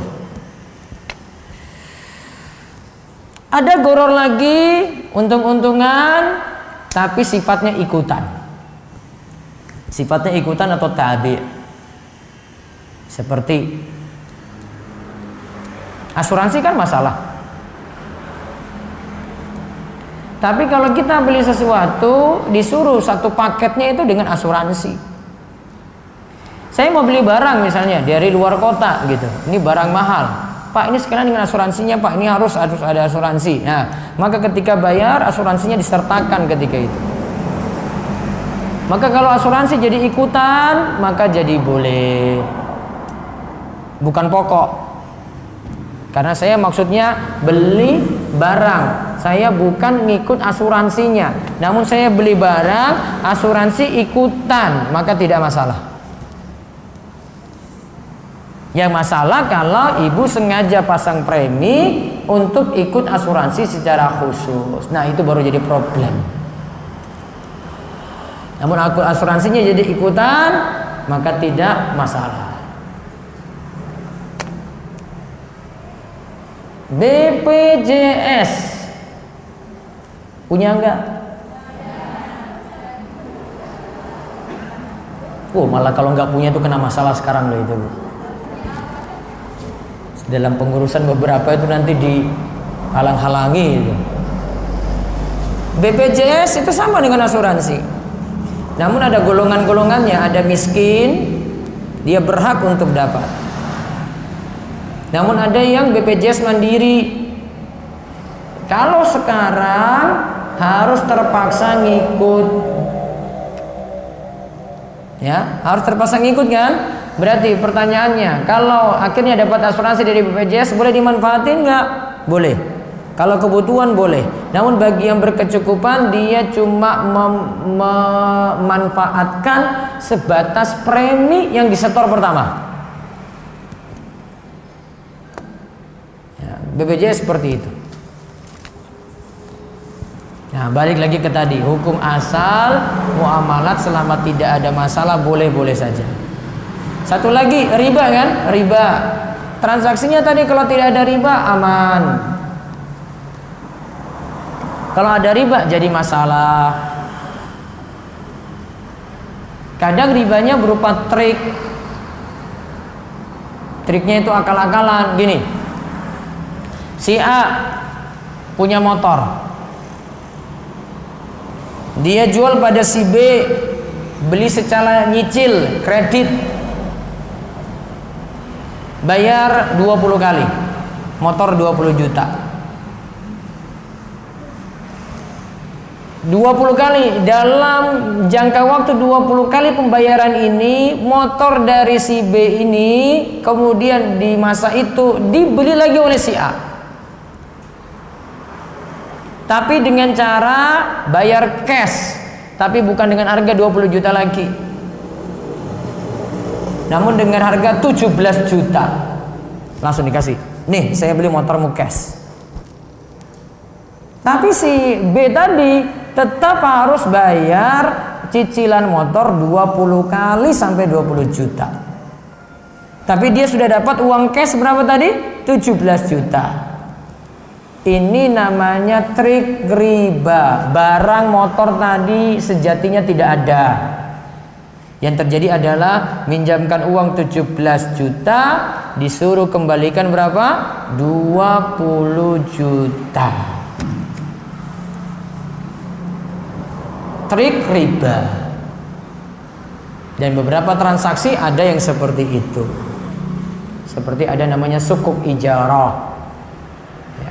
Ada goror lagi, untung-untungan, tapi sifatnya ikutan. Sifatnya ikutan atau tabi. Seperti asuransi kan masalah. Tapi kalau kita beli sesuatu disuruh satu paketnya itu dengan asuransi. Saya mau beli barang misalnya dari luar kota gitu. Ini barang mahal. Pak, ini sekalian dengan asuransinya, Pak. Ini harus ada asuransi. Nah, maka ketika bayar asuransinya disertakan ketika itu. Maka kalau asuransi jadi ikutan, maka jadi boleh. Bukan pokok. Karena saya maksudnya beli barang, saya bukan ngikut asuransinya. Namun saya beli barang, asuransi ikutan, maka tidak masalah. Yang masalah kalau ibu sengaja pasang premi untuk ikut asuransi secara khusus. Nah, itu baru jadi problem. Namun asuransinya jadi ikutan, maka tidak masalah. BPJS punya enggak? Malah kalau enggak punya itu kena masalah sekarang loh itu. Dalam pengurusan beberapa itu nanti dihalang-halangi itu. BPJS itu sama dengan asuransi. Namun ada golongan-golongannya, ada miskin, dia berhak untuk dapat. Namun ada yang BPJS mandiri. Kalau sekarang harus terpaksa ngikut. Ya, harus terpaksa ngikut kan? Berarti pertanyaannya, kalau akhirnya dapat asuransi dari BPJS boleh dimanfaatin nggak? Boleh. Kalau kebutuhan boleh. Namun bagi yang berkecukupan dia cuma memanfaatkan sebatas premi yang disetor pertama. BPJS seperti itu. Nah, balik lagi ke tadi, hukum asal muamalat selama tidak ada masalah boleh-boleh saja. Satu lagi, riba kan? Riba. Transaksinya tadi kalau tidak ada riba aman. Kalau ada riba jadi masalah. Kadang ribanya berupa trik. Triknya itu akal-akalan. Gini. Si A punya motor, dia jual pada si B, beli secara nyicil, kredit, bayar 20 kali, motor 20 juta. 20 kali, dalam jangka waktu 20 kali pembayaran ini, motor dari si B ini kemudian di masa itu dibeli lagi oleh si A. Tapi dengan cara bayar cash, tapi bukan dengan harga 20 juta lagi. Namun dengan harga 17 juta. Langsung dikasih. Nih, saya beli motormu cash. Tapi si B tadi tetap harus bayar cicilan motor 20 kali sampai 20 juta. Tapi dia sudah dapat uang cash berapa tadi? 17 juta. Ini namanya trik riba. Barang motor tadi sejatinya tidak ada. Yang terjadi adalah minjamkan uang 17 juta, disuruh kembalikan berapa? 20 juta. Trik riba. Dan beberapa transaksi ada yang seperti itu. Seperti ada namanya sukuk ijarah.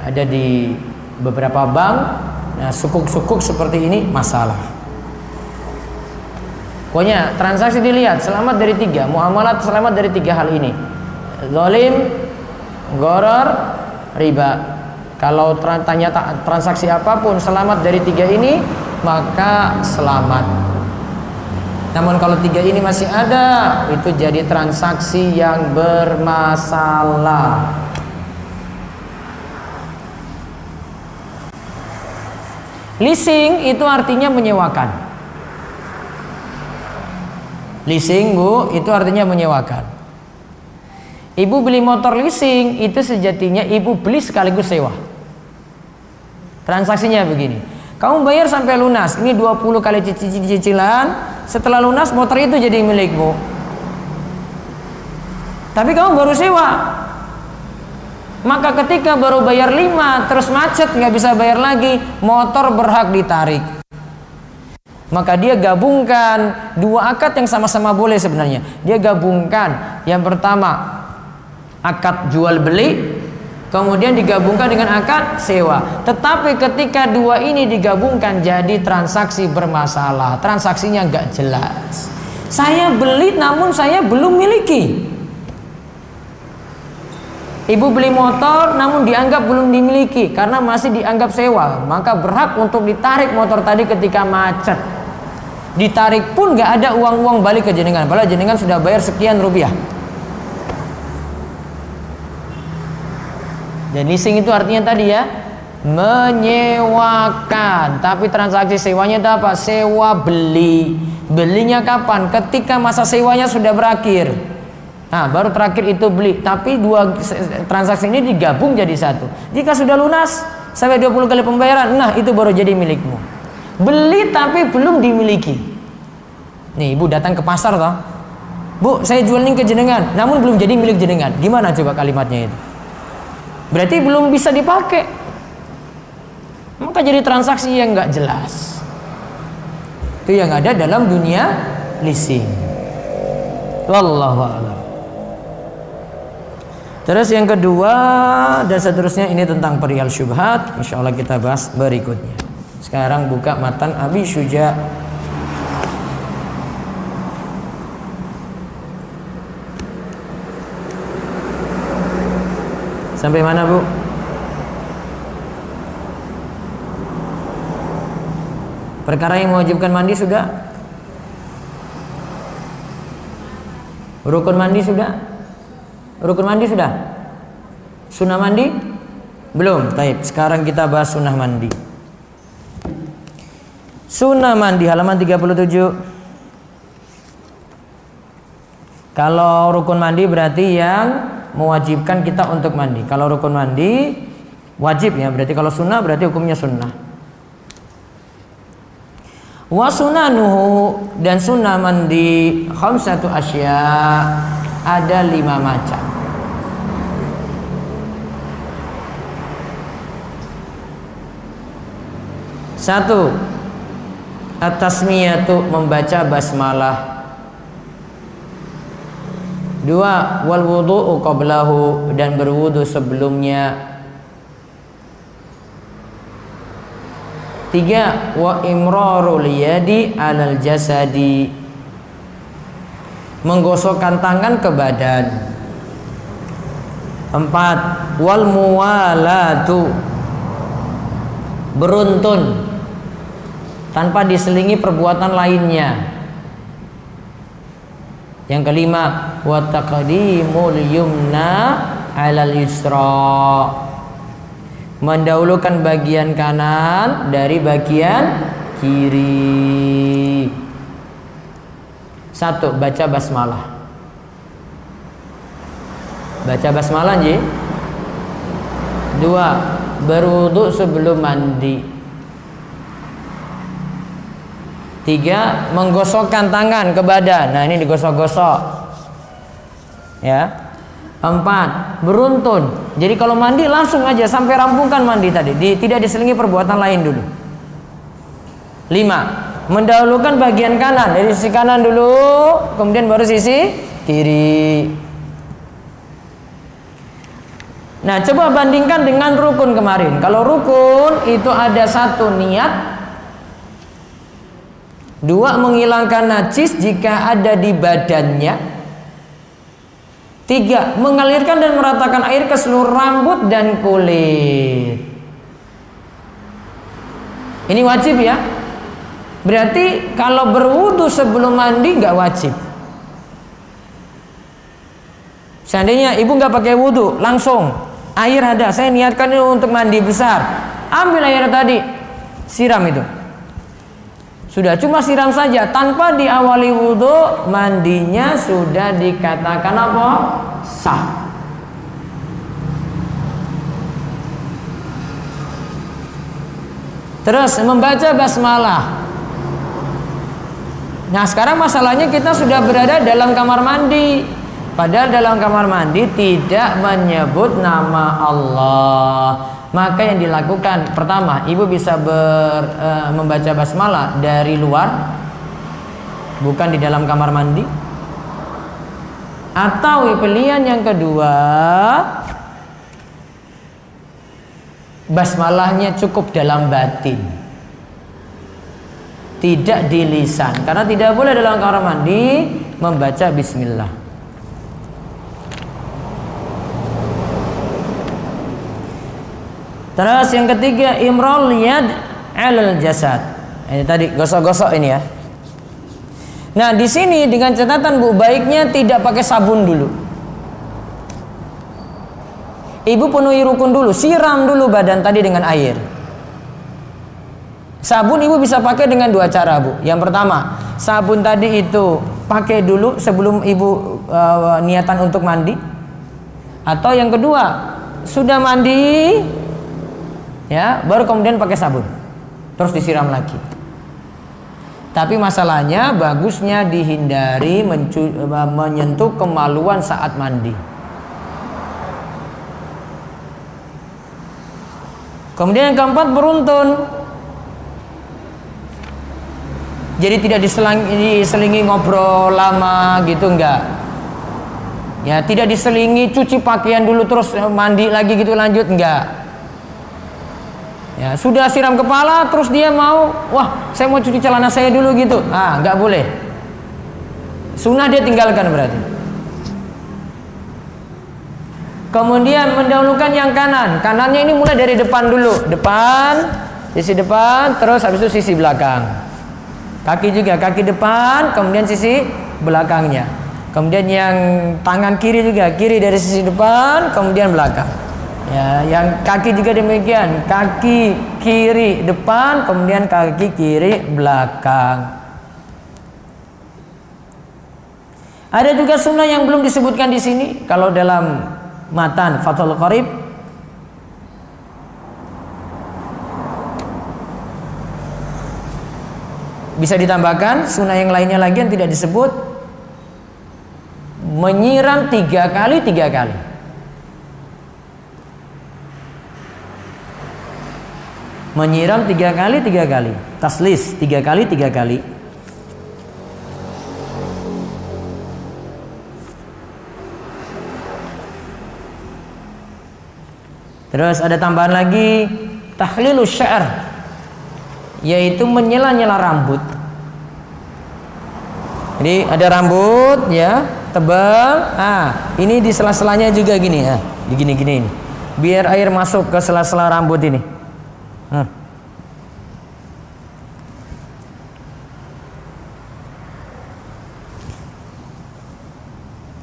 Ada di beberapa bank. Nah, sukuk-sukuk seperti ini masalah. Pokoknya transaksi dilihat selamat dari 3, muamalat selamat dari 3 hal ini. Zalim, gharar, riba. Kalau tanya transaksi apapun selamat dari 3 ini, maka selamat. Namun kalau 3 ini masih ada, itu jadi transaksi yang bermasalah. Leasing itu artinya menyewakan. Leasing, Bu, itu artinya menyewakan. Ibu beli motor leasing, itu sejatinya ibu beli sekaligus sewa. Transaksinya begini. Kamu bayar sampai lunas. Ini 20 kali cicilan. Setelah lunas motor itu jadi milikmu. Tapi kamu baru sewa. Maka ketika baru bayar 5 terus macet nggak bisa bayar lagi, motor berhak ditarik. Maka dia gabungkan 2 akad yang sama-sama boleh sebenarnya. Dia gabungkan yang pertama akad jual beli, kemudian digabungkan dengan akad sewa. Tetapi ketika 2 ini digabungkan jadi transaksi bermasalah. Transaksinya nggak jelas. Saya beli namun saya belum miliki. Ibu beli motor namun dianggap belum dimiliki karena masih dianggap sewa, maka berhak untuk ditarik motor tadi ketika macet. Ditarik pun nggak ada uang-uang balik ke jenengan, padahal jenengan sudah bayar sekian rupiah. Dan leasing itu artinya tadi ya, menyewakan. Tapi transaksi sewanya itu apa? Sewa beli. Belinya kapan? Ketika masa sewanya sudah berakhir. Nah, baru terakhir itu beli. Tapi 2 transaksi ini digabung jadi satu. Jika sudah lunas sampai 20 kali pembayaran, nah itu baru jadi milikmu. Beli tapi belum dimiliki. Nih, ibu datang ke pasar toh. Bu, saya jual ini ke jenengan, namun belum jadi milik jenengan. Gimana coba kalimatnya itu? Berarti belum bisa dipakai. Maka jadi transaksi yang nggak jelas. Itu yang ada dalam dunia leasing. Wallahu a'lam. Terus yang kedua dan seterusnya ini tentang perihal syubhat. Insya Allah kita bahas berikutnya. Sekarang buka matan Abi Syuja. Sampai mana, Bu? Perkara yang mewajibkan mandi sudah? Rukun mandi sudah? Rukun mandi sudah? Sunnah mandi? Belum. Baik, sekarang kita bahas sunnah mandi. Sunnah mandi halaman 37. Kalau rukun mandi berarti yang mewajibkan kita untuk mandi. Kalau rukun mandi wajib ya, berarti kalau sunnah berarti hukumnya sunnah. Wa sunanuhu, dan sunnah mandi khamsatu asya, ada 5 macam. Satu, at-tasmiyatu, membaca basmalah. 2, wal wudu'u qablahu, dan berwudu sebelumnya. 3, wa imrarul yadi alal jasadi, menggosokkan tangan ke badan. 4, wal muwalatu, beruntun tanpa diselingi perbuatan lainnya. Yang kelima, wa taqdimul yumna 'alal yusra, mendahulukan bagian kanan dari bagian kiri. 1, baca basmalah. Baca basmalah nggih. 2, berwudu sebelum mandi. 3, menggosokkan tangan ke badan. Nah, ini digosok-gosok. Ya. 4, beruntun. Jadi kalau mandi langsung aja sampai rampungkan mandi tadi. Tidak diselingi perbuatan lain dulu. 5, mendahulukan bagian kanan. Dari sisi kanan dulu, kemudian baru sisi kiri. Nah, coba bandingkan dengan rukun kemarin. Kalau rukun itu ada 1 niat, 2, menghilangkan najis jika ada di badannya, 3, mengalirkan dan meratakan air ke seluruh rambut dan kulit. Ini wajib ya. Berarti kalau berwudu sebelum mandi nggak wajib. Seandainya ibu nggak pakai wudu, langsung air ada, saya niatkan ini untuk mandi besar, ambil air tadi, siram itu. Sudah, cuma siram saja tanpa diawali wudu, mandinya sudah dikatakan apa? Sah. Terus membaca basmalah. Nah, sekarang masalahnya kita sudah berada dalam kamar mandi. Padahal dalam kamar mandi tidak menyebut nama Allah. Maka yang dilakukan pertama, ibu bisa membaca basmalah dari luar, bukan di dalam kamar mandi. Atau pilihan yang kedua, basmalahnya cukup dalam batin, tidak di lisan, karena tidak boleh dalam kamar mandi membaca bismillah. Terus yang ketiga, imrol yad alal jasad. Ini tadi gosok-gosok ini ya. Nah, di sini dengan catatan Bu, baiknya tidak pakai sabun dulu. Ibu penuhi rukun dulu, siram dulu badan tadi dengan air. Sabun ibu bisa pakai dengan 2 cara Bu. Yang pertama, sabun tadi itu pakai dulu sebelum ibu niatan untuk mandi. Atau yang kedua, sudah mandi ya, baru kemudian pakai sabun, terus disiram lagi. Tapi masalahnya bagusnya dihindari menyentuh kemaluan saat mandi. Kemudian yang keempat, beruntun. Jadi tidak diselingi ngobrol lama gitu, enggak. Ya, tidak diselingi cuci pakaian dulu terus mandi lagi gitu lanjut, enggak. Ya, sudah siram kepala terus dia mau, wah saya mau cuci celana saya dulu gitu, nggak boleh. Sunnah dia tinggalkan berarti. Kemudian mendahulukan yang kanan. Kanannya ini mulai dari depan dulu, sisi depan, terus habis itu sisi belakang. Kaki juga, kaki depan, kemudian sisi belakangnya. Kemudian yang tangan kiri juga, kiri dari sisi depan, kemudian belakang. Ya, yang kaki juga demikian, kaki kiri depan, kemudian kaki kiri belakang. Ada juga sunnah yang belum disebutkan di sini. Kalau dalam matan Fathul Qarib, bisa ditambahkan sunnah yang lainnya lagi yang tidak disebut, menyiram 3 kali 3 kali. Menyiram 3 kali 3 kali, taslis 3 kali 3 kali. Terus ada tambahan lagi, tahlilus sya'r, yaitu menyela-nyela rambut. Jadi ada rambut ya, tebal. Ini di sela-selanya juga gini ya, gini-gini. Biar air masuk ke sela-sela rambut ini.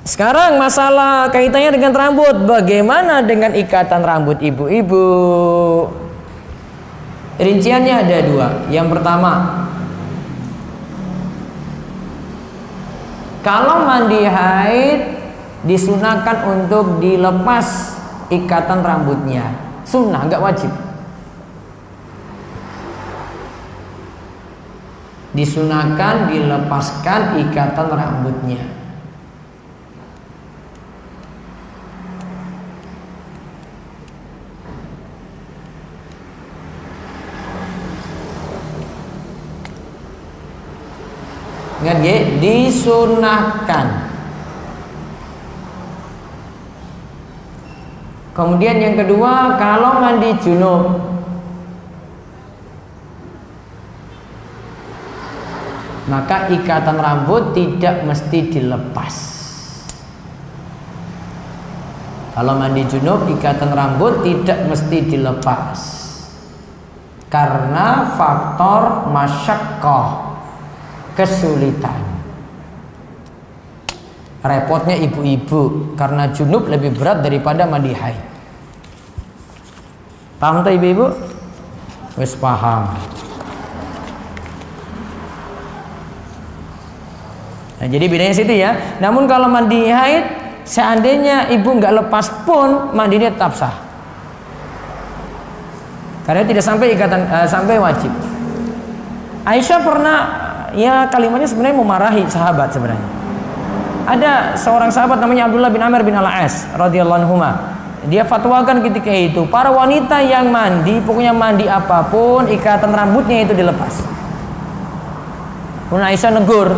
Sekarang masalah kaitannya dengan rambut. Bagaimana dengan ikatan rambut ibu-ibu? Rinciannya ada 2. Yang pertama, kalau mandi haid disunahkan untuk dilepas ikatan rambutnya. sunnah, nggak wajib. Disunahkan dilepaskan ikatan rambutnya. Ingat ya, disunahkan. Kemudian yang kedua, kalau mandi junub, maka ikatan rambut tidak mesti dilepas. Kalau mandi junub, ikatan rambut tidak mesti dilepas karena faktor masyaqqah, kesulitan. Repotnya ibu-ibu karena junub lebih berat daripada mandi haid. Paham tak ibu-ibu? Wis paham. Nah, jadi bedanya situ ya. Namun kalau mandi haid, seandainya ibu nggak lepas pun mandinya tetap sah. Karena tidak sampai ikatan sampai wajib. Aisyah pernah, ya kalimatnya sebenarnya memarahi sahabat sebenarnya. Ada seorang sahabat namanya Abdullah bin Amr bin Al-As radhiyallahu anhuma. Dia fatwakan ketika itu para wanita yang mandi, pokoknya mandi apapun, ikatan rambutnya itu dilepas. Kemudian Aisyah negur,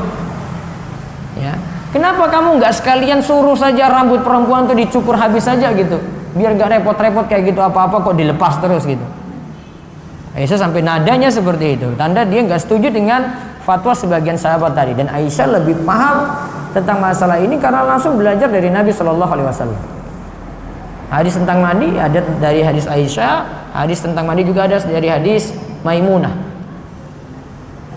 ya, kenapa kamu nggak sekalian suruh saja rambut perempuan tuh dicukur habis saja gitu, biar nggak repot-repot kayak gitu, apa-apa kok dilepas terus gitu. Aisyah sampai nadanya seperti itu, tanda dia nggak setuju dengan fatwa sebagian sahabat tadi. Dan Aisyah lebih paham tentang masalah ini karena langsung belajar dari Nabi Shallallahu Alaihi Wasallam. Hadis tentang mandi ada dari hadis Aisyah, hadis tentang mandi juga ada dari hadis Maimunah.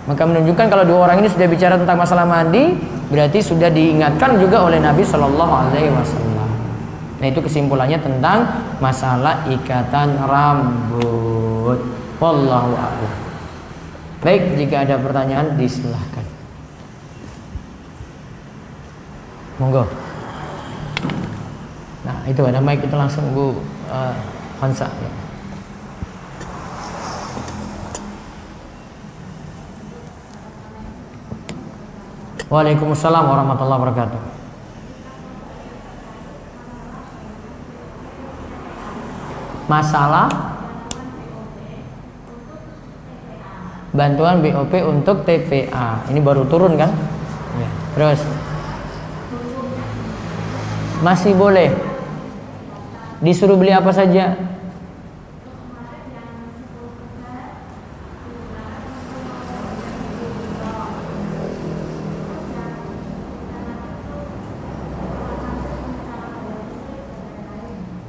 Maka menunjukkan kalau dua orang ini sudah bicara tentang masalah mandi, berarti sudah diingatkan juga oleh Nabi Shallallahu Alaihi Wasallam. Nah, itu kesimpulannya tentang masalah ikatan rambut. Wallahu a'lam. Baik, jika ada pertanyaan disilahkan. Monggo. Nah, itu ada mic itu langsung Bu Hansa ya. Waalaikumsalam warahmatullahi wabarakatuh. Masalah bantuan BOP untuk TPA. Ini baru turun kan? Ya. Terus masih boleh disuruh beli apa saja.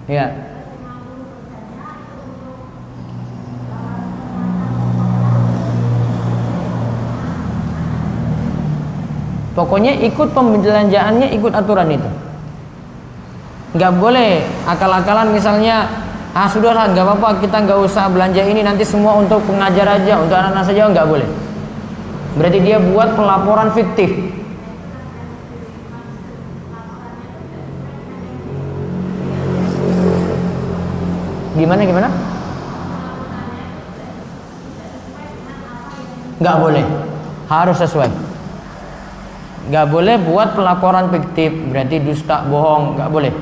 Ya. Pokoknya ikut pembelanjaannya, ikut aturan itu. Nggak boleh akal-akalan misalnya, sudahlah nggak apa-apa, kita nggak usah belanja ini, nanti semua untuk pengajar aja, untuk anak-anak saja, nggak boleh. Berarti dia buat pelaporan fiktif. Gimana? Nggak boleh, harus sesuai. Nggak boleh buat pelaporan fiktif, berarti dusta, bohong, nggak boleh.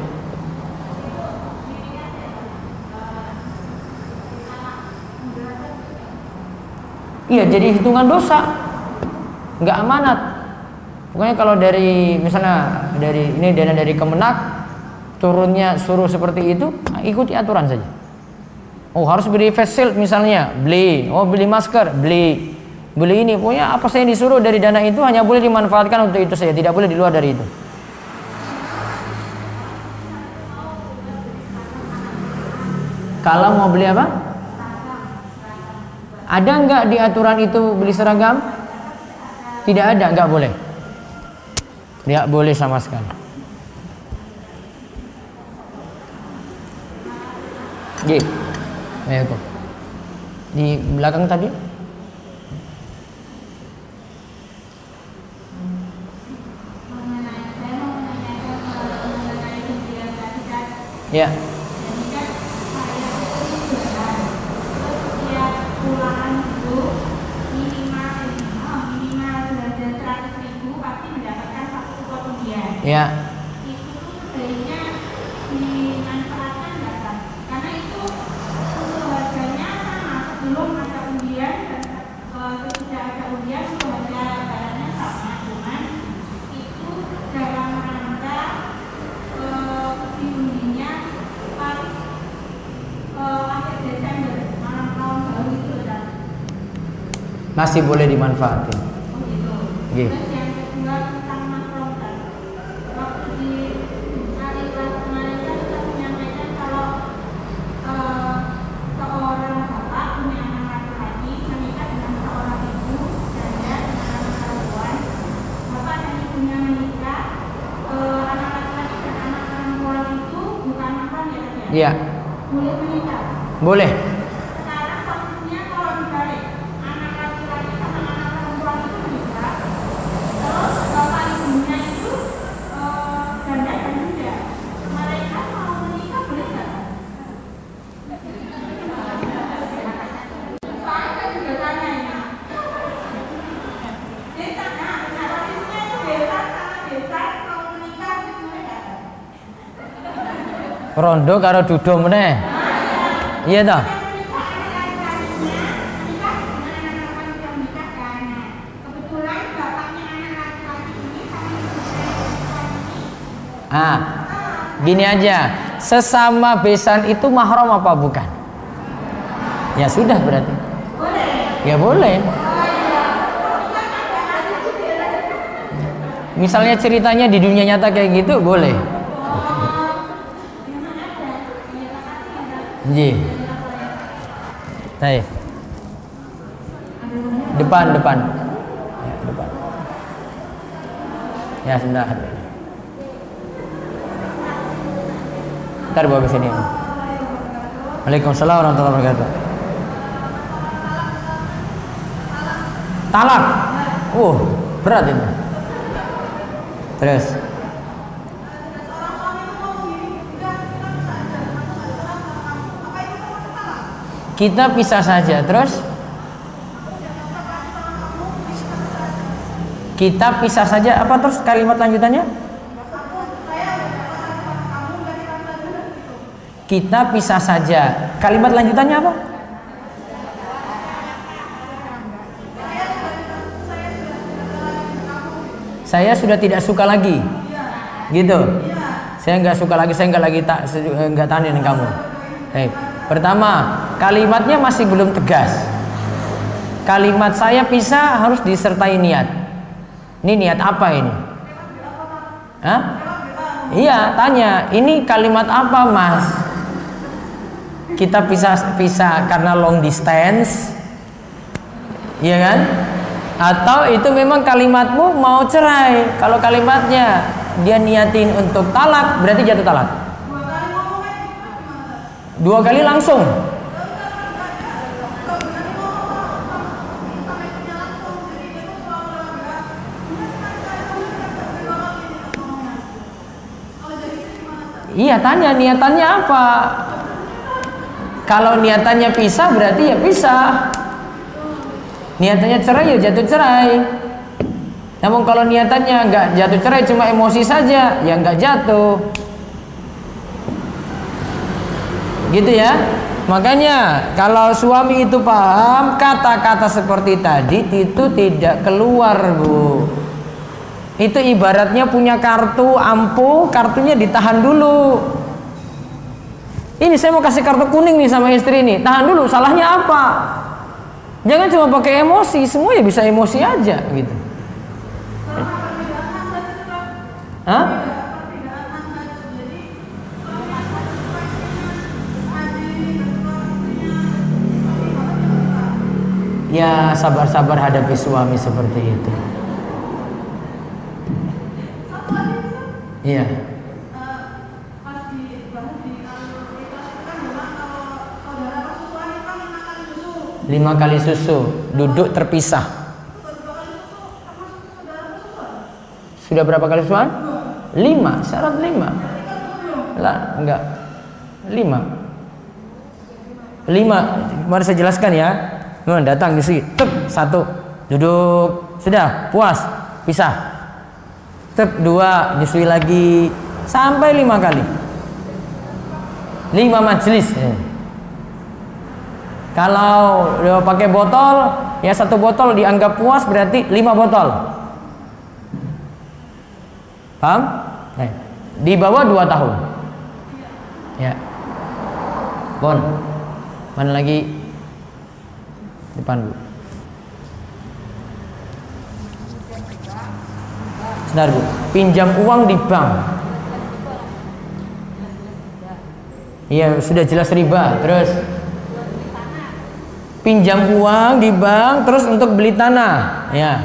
Iya, jadi hitungan dosa, nggak amanat. Pokoknya kalau dari misalnya dari ini dana dari Kemenak, turunnya suruh seperti itu, ikuti aturan saja. Oh, harus beli face shield misalnya, beli. Oh, beli masker, beli ini. Pokoknya apa saya disuruh dari dana itu hanya boleh dimanfaatkan untuk itu saja, tidak boleh di luar dari itu. Kalau mau beli apa? Ada nggak di aturan itu beli seragam? Tidak ada, nggak boleh. Tidak boleh sama sekali. Ayo kok. Di belakang tadi. Ya. Ya. Masih boleh dimanfaatin. Gitu. Terus yang kedua tentang makrokan. Waktu di hari kelas kemarin kan kita menyampaikan kalau seorang bapak punya anak laki-laki menikah dengan seorang ibu janda dengan anak perempuan. Bapak dan ibunya menikah, anak laki-laki dan anak perempuan itu bukan mahram ya? Iya. Boleh menikah. Boleh. Rondo karo dudo meneh. Iya toh? Gini aja, sesama besan itu mahram apa bukan? Ya sudah berarti. Ya boleh. Misalnya ceritanya di dunia nyata kayak gitu boleh. Ji. Baik. Depan. Ya, depan. Ya, sebentar. Ntar bawa ke sini. Waalaikumsalam warahmatullahi wabarakatuh. Talak. Berat ini. Terus. Kita pisah saja, terus kita pisah saja. Apa terus kalimat lanjutannya? Kita pisah saja. Kalimat lanjutannya apa? Saya sudah tidak suka lagi. Gitu. Saya nggak suka lagi. Saya nggak tahanin kamu. Baik. Pertama, kalimatnya masih belum tegas. Kalimat saya pisah harus disertai niat. Ini niat apa ini? Hah? Iya, tanya. Ini kalimat apa, Mas? Kita pisah karena long distance, iya kan? Atau itu memang kalimatmu mau cerai? Kalau kalimatnya dia niatin untuk talak, berarti jatuh talak. 2 kali langsung. Iya, tanya niatannya apa. Kalau niatannya pisah berarti ya pisah. Niatannya cerai ya jatuh cerai. Namun kalau niatannya nggak jatuh cerai, cuma emosi saja, ya nggak jatuh. Gitu ya. Makanya kalau suami itu paham kata-kata seperti tadi itu tidak keluar, Bu. Itu ibaratnya punya kartu ampuh, kartunya ditahan dulu. Ini saya mau kasih kartu kuning nih sama istri nih, tahan dulu, salahnya apa? Jangan cuma pakai emosi, semua ya bisa emosi aja gitu. Hah? Ya sabar-sabar hadapi suami seperti itu. Iya. 5 kali susu, duduk terpisah. Sudah berapa kali susuan? 5, syarat 5. Lah, enggak. 5. Mari saya jelaskan ya. Datang ke sini, 1, duduk, sudah, puas, pisah. Tek 2, nyusui lagi sampai 5 kali. 5 majelis. Kalau pakai botol, ya 1 botol dianggap puas berarti 5 botol. Paham? Di bawah 2 tahun. Ya. Bon. Mana lagi? Depan Bu. Sebentar Bu. Pinjam uang di bank. Iya, sudah jelas riba. Terus pinjam uang di bank terus untuk beli tanah. Ya.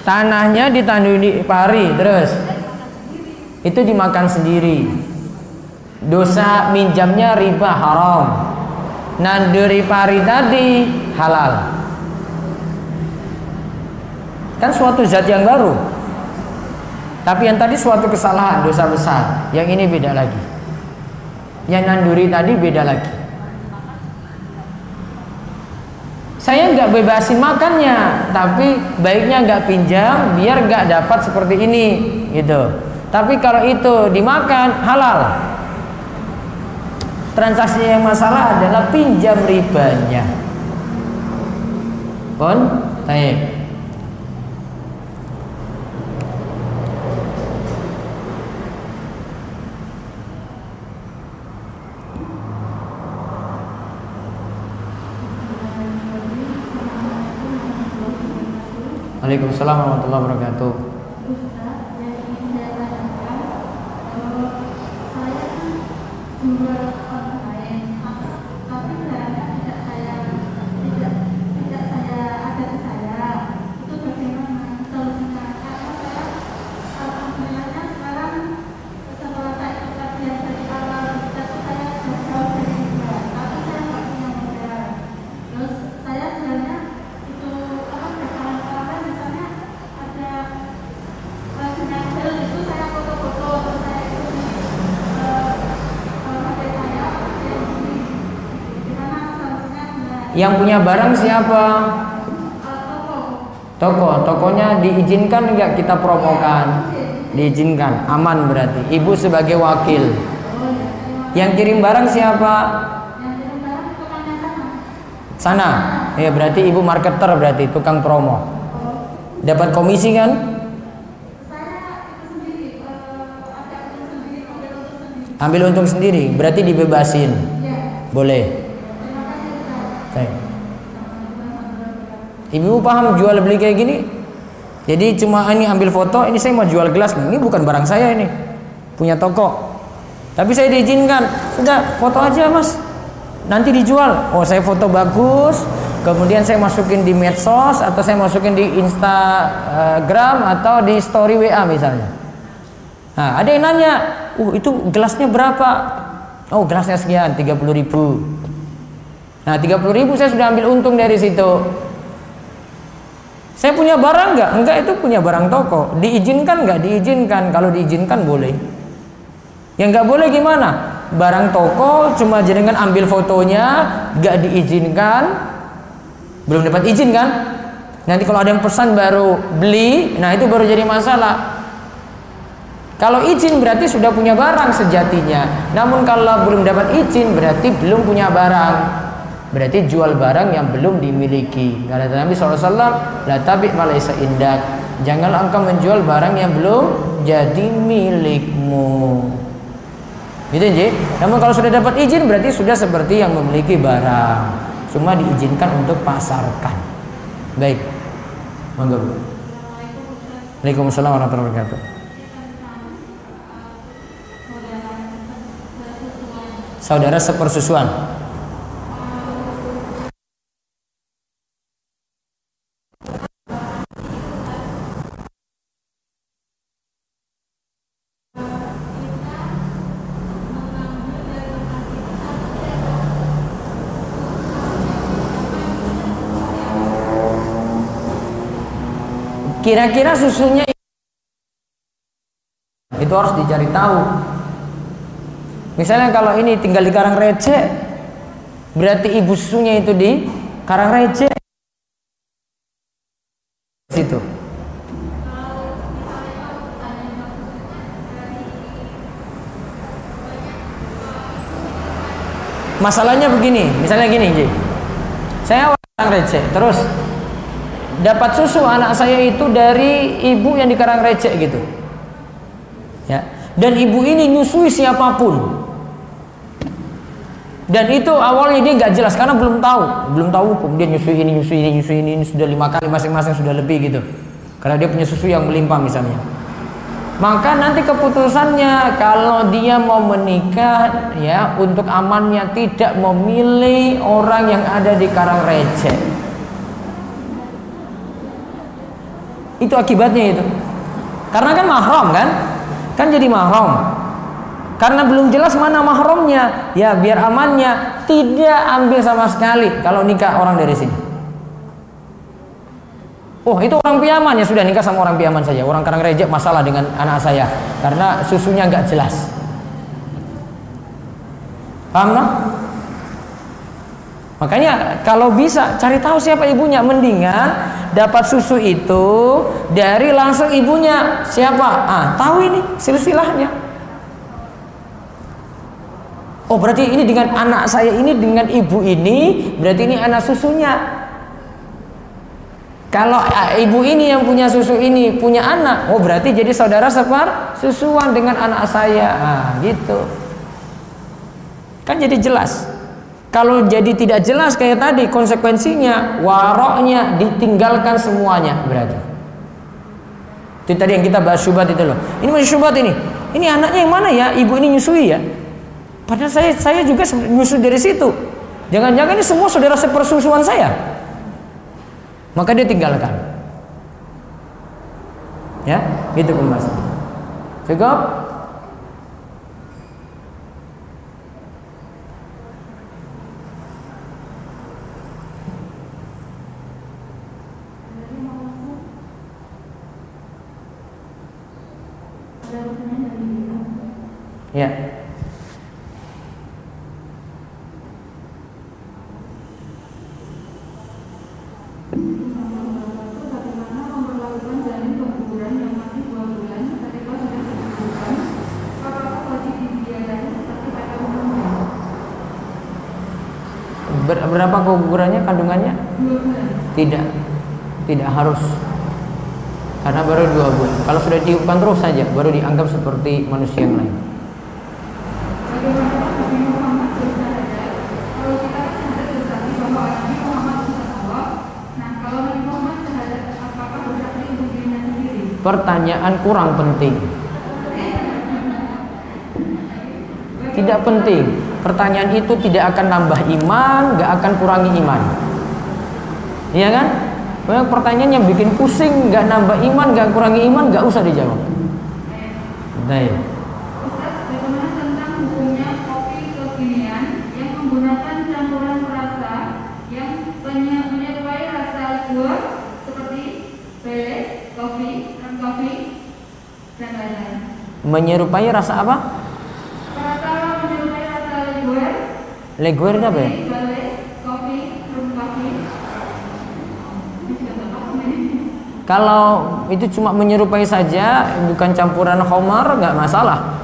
Tanahnya ditanduri pari, terus itu dimakan sendiri. Dosa minjamnya riba, haram. Nanduri pari tadi halal. Kan suatu zat yang baru. Tapi yang tadi suatu kesalahan, dosa besar. Yang ini beda lagi. Yang nanduri tadi beda lagi. Saya nggak bebasin makannya, tapi baiknya nggak pinjam biar nggak dapat seperti ini, gitu. Tapi kalau itu dimakan halal. Transaksi yang masalah adalah pinjam ribanya. Pun, baik. Waalaikumsalam warahmatullahi wabarakatuh. Yang punya barang siapa? Toko. Tokonya diizinkan enggak kita promokan? Diizinkan, aman berarti. Ibu sebagai wakil. Yang kirim barang siapa? Sana. Ya berarti ibu marketer, berarti tukang promo. Dapat komisi kan? Ambil untung sendiri, berarti dibebasin. Boleh. Ibu paham jual beli kayak gini? Jadi cuma ini ambil foto, ini saya mau jual gelas nih. Ini bukan barang saya, ini punya toko. Tapi saya diizinkan. Sudah, foto aja Mas. Nanti dijual. Oh, saya foto bagus. Kemudian saya masukin di medsos atau saya masukin di Instagram atau di story WA misalnya. Nah, ada yang nanya, itu gelasnya berapa? Oh, gelasnya sekian, 30.000. Nah, 30.000 saya sudah ambil untung dari situ. Saya punya barang nggak? Enggak, itu punya barang toko. Diizinkan nggak? Diizinkan. Kalau diizinkan boleh. Yang nggak boleh gimana? Barang toko cuma jenengan ambil fotonya, nggak diizinkan, belum dapat izin kan? Nanti kalau ada yang pesan baru beli, nah itu baru jadi masalah. Kalau izin berarti sudah punya barang sejatinya. Namun kalau belum dapat izin berarti belum punya barang. Berarti jual barang yang belum dimiliki. Kata Nabi SAW, la tabi' ma laysa indak. Janganlah engkau menjual barang yang belum jadi milikmu. Gitu nggih. Namun kalau sudah dapat izin berarti sudah seperti yang memiliki barang. Cuma diizinkan untuk pasarkan. Baik. Monggo Bu. Waalaikumsalam warahmatullahi wabarakatuh. Saudara sepersusuan. Kira-kira susunya itu harus dicari tahu. Misalnya kalau ini tinggal di Karangreje, berarti ibu susunya itu di Karangreje situ. Masalahnya begini, misalnya gini, Ji. Saya orang receh, terus dapat susu anak saya itu dari ibu yang di Karangrecek gitu. Ya. Dan ibu ini nyusui siapapun. Dan itu awalnya dia nggak jelas karena belum tahu hukum. Dia nyusui ini sudah 5 kali masing-masing sudah lebih gitu. Karena dia punya susu yang melimpah misalnya. Maka nanti keputusannya kalau dia mau menikah ya untuk amannya tidak memilih orang yang ada di Karangrecek. Itu akibatnya itu. Karena kan mahram kan? Kan jadi mahram. Karena belum jelas mana mahramnya, ya biar amannya tidak ambil sama sekali kalau nikah orang dari sini. Oh itu orang Piaman, ya sudah nikah sama orang Piaman saja. Orang Karangrecek masalah dengan anak saya karena susunya nggak jelas. Paham tak? Makanya kalau bisa cari tahu siapa ibunya, mendingan dapat susu itu dari langsung ibunya siapa. Tahu ini silsilahnya. Oh berarti ini dengan anak saya ini dengan ibu ini berarti ini anak susunya. Kalau ibu ini yang punya susu ini punya anak, oh berarti jadi saudara susuan dengan anak saya. Gitu. Kan jadi jelas. Kalau jadi tidak jelas kayak tadi konsekuensinya waroknya ditinggalkan semuanya berarti. Itu tadi yang kita bahas syubhat itu loh. Ini masih syubhat ini. Ini anaknya yang mana ya? Ibu ini nyusui ya? Padahal saya juga nyusu dari situ. Jangan-jangan ini semua saudara sepersusuan saya. Maka dia tinggalkan. Ya, gitu pembahasan. Cukup? Ya. Berapa kegugurannya, kandungannya? 2 bulan. Tidak harus. Karena baru 2 bulan. Kalau sudah tiupkan terus saja, baru dianggap seperti manusia yang lain. Pertanyaan kurang penting. Tidak penting. Pertanyaan itu tidak akan nambah iman, gak akan kurangi iman. Iya kan? Pertanyaan yang bikin pusing, gak nambah iman, gak kurangi iman, gak usah dijawab. Baik. Ustaz, bagaimana tentang hukumnya kopi kekinian yang menggunakan campuran perasa yang menyerupai rasa liqueur seperti Baileys, kopi, dan lain-lain. Menyerupai rasa apa? Perasa menyerupai rasa liqueur. Liqueur itu apa ya? Baileys, kopi, rum kopi. Kalau itu cuma menyerupai saja, bukan campuran khamar, nggak masalah.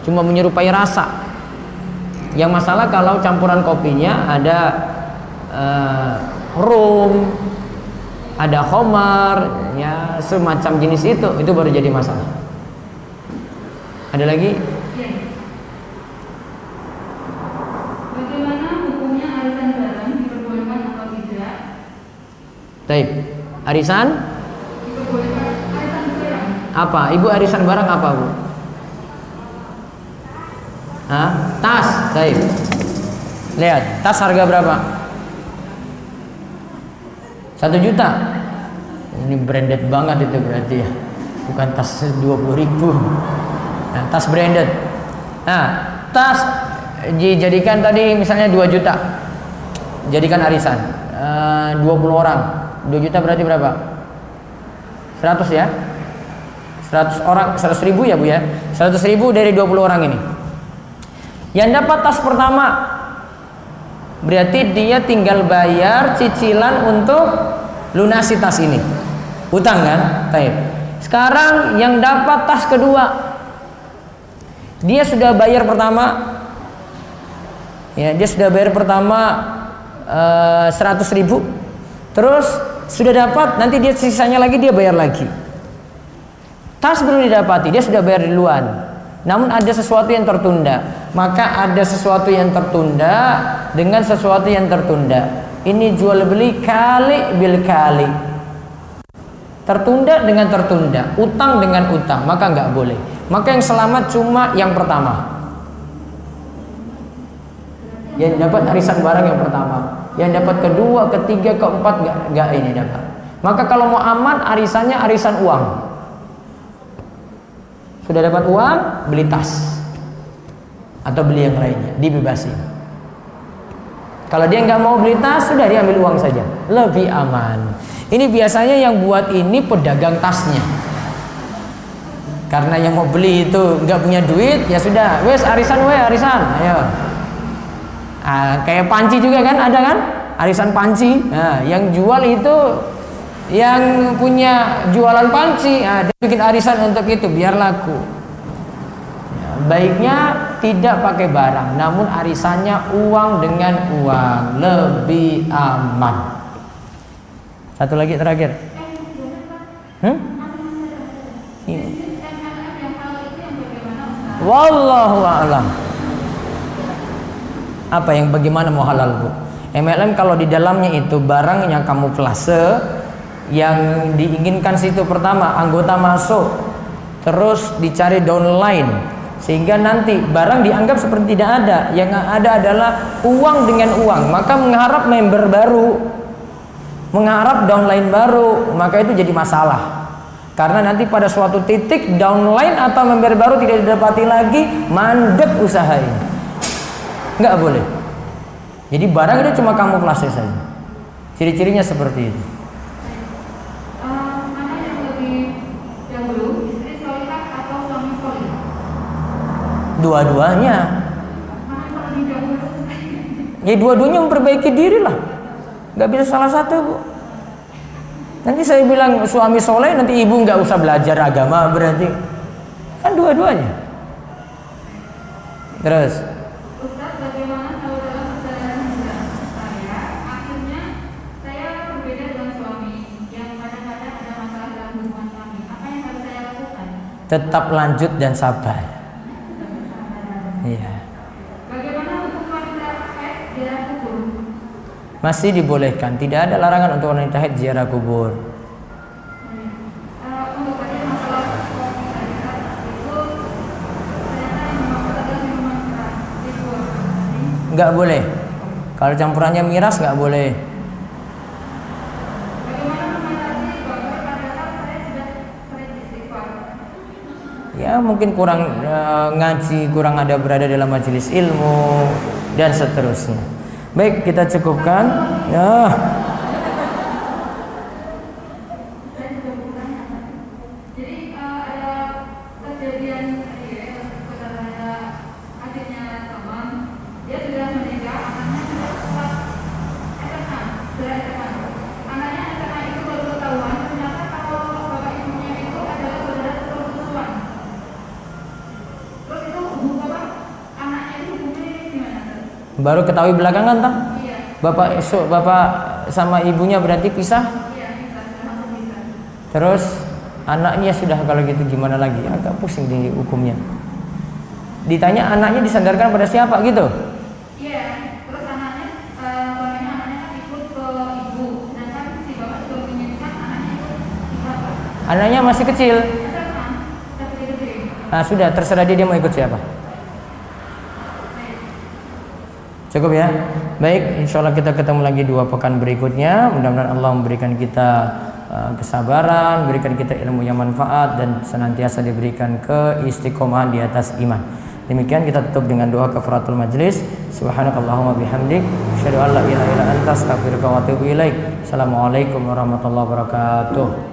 Cuma menyerupai rasa. Yang masalah kalau campuran kopinya ada rum, ada khamar, ya semacam jenis itu baru jadi masalah. Ada lagi? Ya. Bagaimana hukumnya arisan barang diperbolehkan atau tidak? Baik. Arisan? Diperbolehkan arisan barang. Apa? Ibu arisan barang apa, Bu? Hah? Tas. Baik. Lihat, tas harga berapa? 1 juta. Ini branded banget itu berarti ya. Bukan tas 20.000. Nah, tas branded. Nah, tas dijadikan tadi misalnya 2 juta. Jadikan arisan. 20 orang. 2 juta berarti berapa? 100 ya? 100 orang, 100.000 ya, Bu ya? 100.000 dari 20 orang ini. Yang dapat tas pertama berarti dia tinggal bayar cicilan untuk lunasi tas ini. Utang kan? Baik. Sekarang yang dapat tas kedua, dia sudah bayar pertama, Ya, dia sudah bayar pertama 100.000, terus sudah dapat, nanti dia sisanya lagi dia bayar lagi. Tas belum didapati, dia sudah bayar duluan. Namun ada sesuatu yang tertunda, maka ada sesuatu yang tertunda dengan sesuatu yang tertunda. Ini jual beli kali bil kali. Tertunda dengan tertunda, utang dengan utang, maka nggak boleh. Maka yang selamat cuma yang pertama. Yang dapat arisan barang yang pertama, yang dapat kedua, ketiga, keempat nggak ini dapat. Maka kalau mau aman, arisannya arisan uang. Sudah dapat uang, beli tas atau beli yang lainnya, dibebasin. Kalau dia nggak mau beli tas, sudah dia ambil uang saja, lebih aman. Ini biasanya yang buat ini pedagang tasnya, karena yang mau beli itu nggak punya duit, ya sudah, wes arisan, ayo. Kayak panci juga kan, ada kan arisan panci. Nah, yang jual itu yang punya jualan panci, dia bikin arisan untuk itu biar laku. Ya, baiknya tidak pakai barang, namun arisannya uang dengan uang, lebih aman. Satu lagi terakhir. Wallahu a'lam. Apa yang bagaimana mau halal, Bu? MLM kalau di dalamnya itu barang yang kamuflase, yang diinginkan situ pertama anggota masuk, terus dicari downline, sehingga nanti barang dianggap seperti tidak ada. Yang ada adalah uang dengan uang, maka mengharap member baru, mengharap downline baru, maka itu jadi masalah. Karena nanti pada suatu titik downline atau member baru tidak didapati lagi, mandek usaha ini. Nggak boleh. Jadi barang itu cuma kamuflase saja. Ciri-cirinya seperti itu. Dua-duanya. Ya dua-duanya memperbaiki diri lah. Nggak bisa salah satu, Bu. Nanti saya bilang suami soleh, nanti ibu nggak usah belajar agama, berarti kan dua-duanya. Terus Ustaz, bagaimana kalau dalam perjalanan hidup saya, akhirnya saya berbeda dengan suami yang kadang-kadang ada masalah dalam hubungan kami. Apa yang harus saya lakukan? tetap lanjut dan sabar. Iya. Bagaimana untuk wanita haid ziarah kubur? Masih dibolehkan, tidak ada larangan untuk wanita haid ziarah kubur. Untuk tadi masalah kopi tadi itu ternyata yang dimaksud adalah minuman keras, liquor. Nggak boleh. Kalau campurannya miras nggak boleh. Bagaimana mengatasi bahwa padahal saya sudah sering istighfar? Ya mungkin kurang ngaji, kurang ada berada dalam majelis ilmu dan seterusnya. Baik, kita cukupkan. Ya. Jadi ada kejadian ada akhirnya teman dia sudah menikah, anaknya sudah kelas SMA, sudah SMA. Anaknya SMA itu baru ketahuan ternyata kalau bapak ibunya itu adalah saudara sepupuan. Terus itu bapak anaknya itu hubungannya gimana? Baru ketahui belakangan tak? Iya, Bapak sama ibunya berarti pisah. iya bisa, langsung bisa. Terus anaknya sudah kalau gitu gimana lagi? Agak pusing di hukumnya. Ditanya anaknya disandarkan pada siapa gitu? Iya, terus anaknya, suaminya anaknya kan ikut ke ibu, sedangkan si bapak juga menginginkan anaknya ikut ke bapak. Anaknya masih kecil. SMA, tapi gede. Nah sudah, terserah dia mau ikut siapa. Cukup ya. Baik, insya Allah kita ketemu lagi 2 pekan berikutnya. Mudah-mudahan Allah memberikan kita kesabaran, berikan kita ilmu yang manfaat, dan senantiasa diberikan keistiqomahan di atas iman. Demikian kita tutup dengan doa kafaratul majlis. Subhanakallahumma bihamdik, asyhadu an la ilaha illa anta, astaghfiruka wa atubu ilaik. Assalamualaikum warahmatullahi wabarakatuh.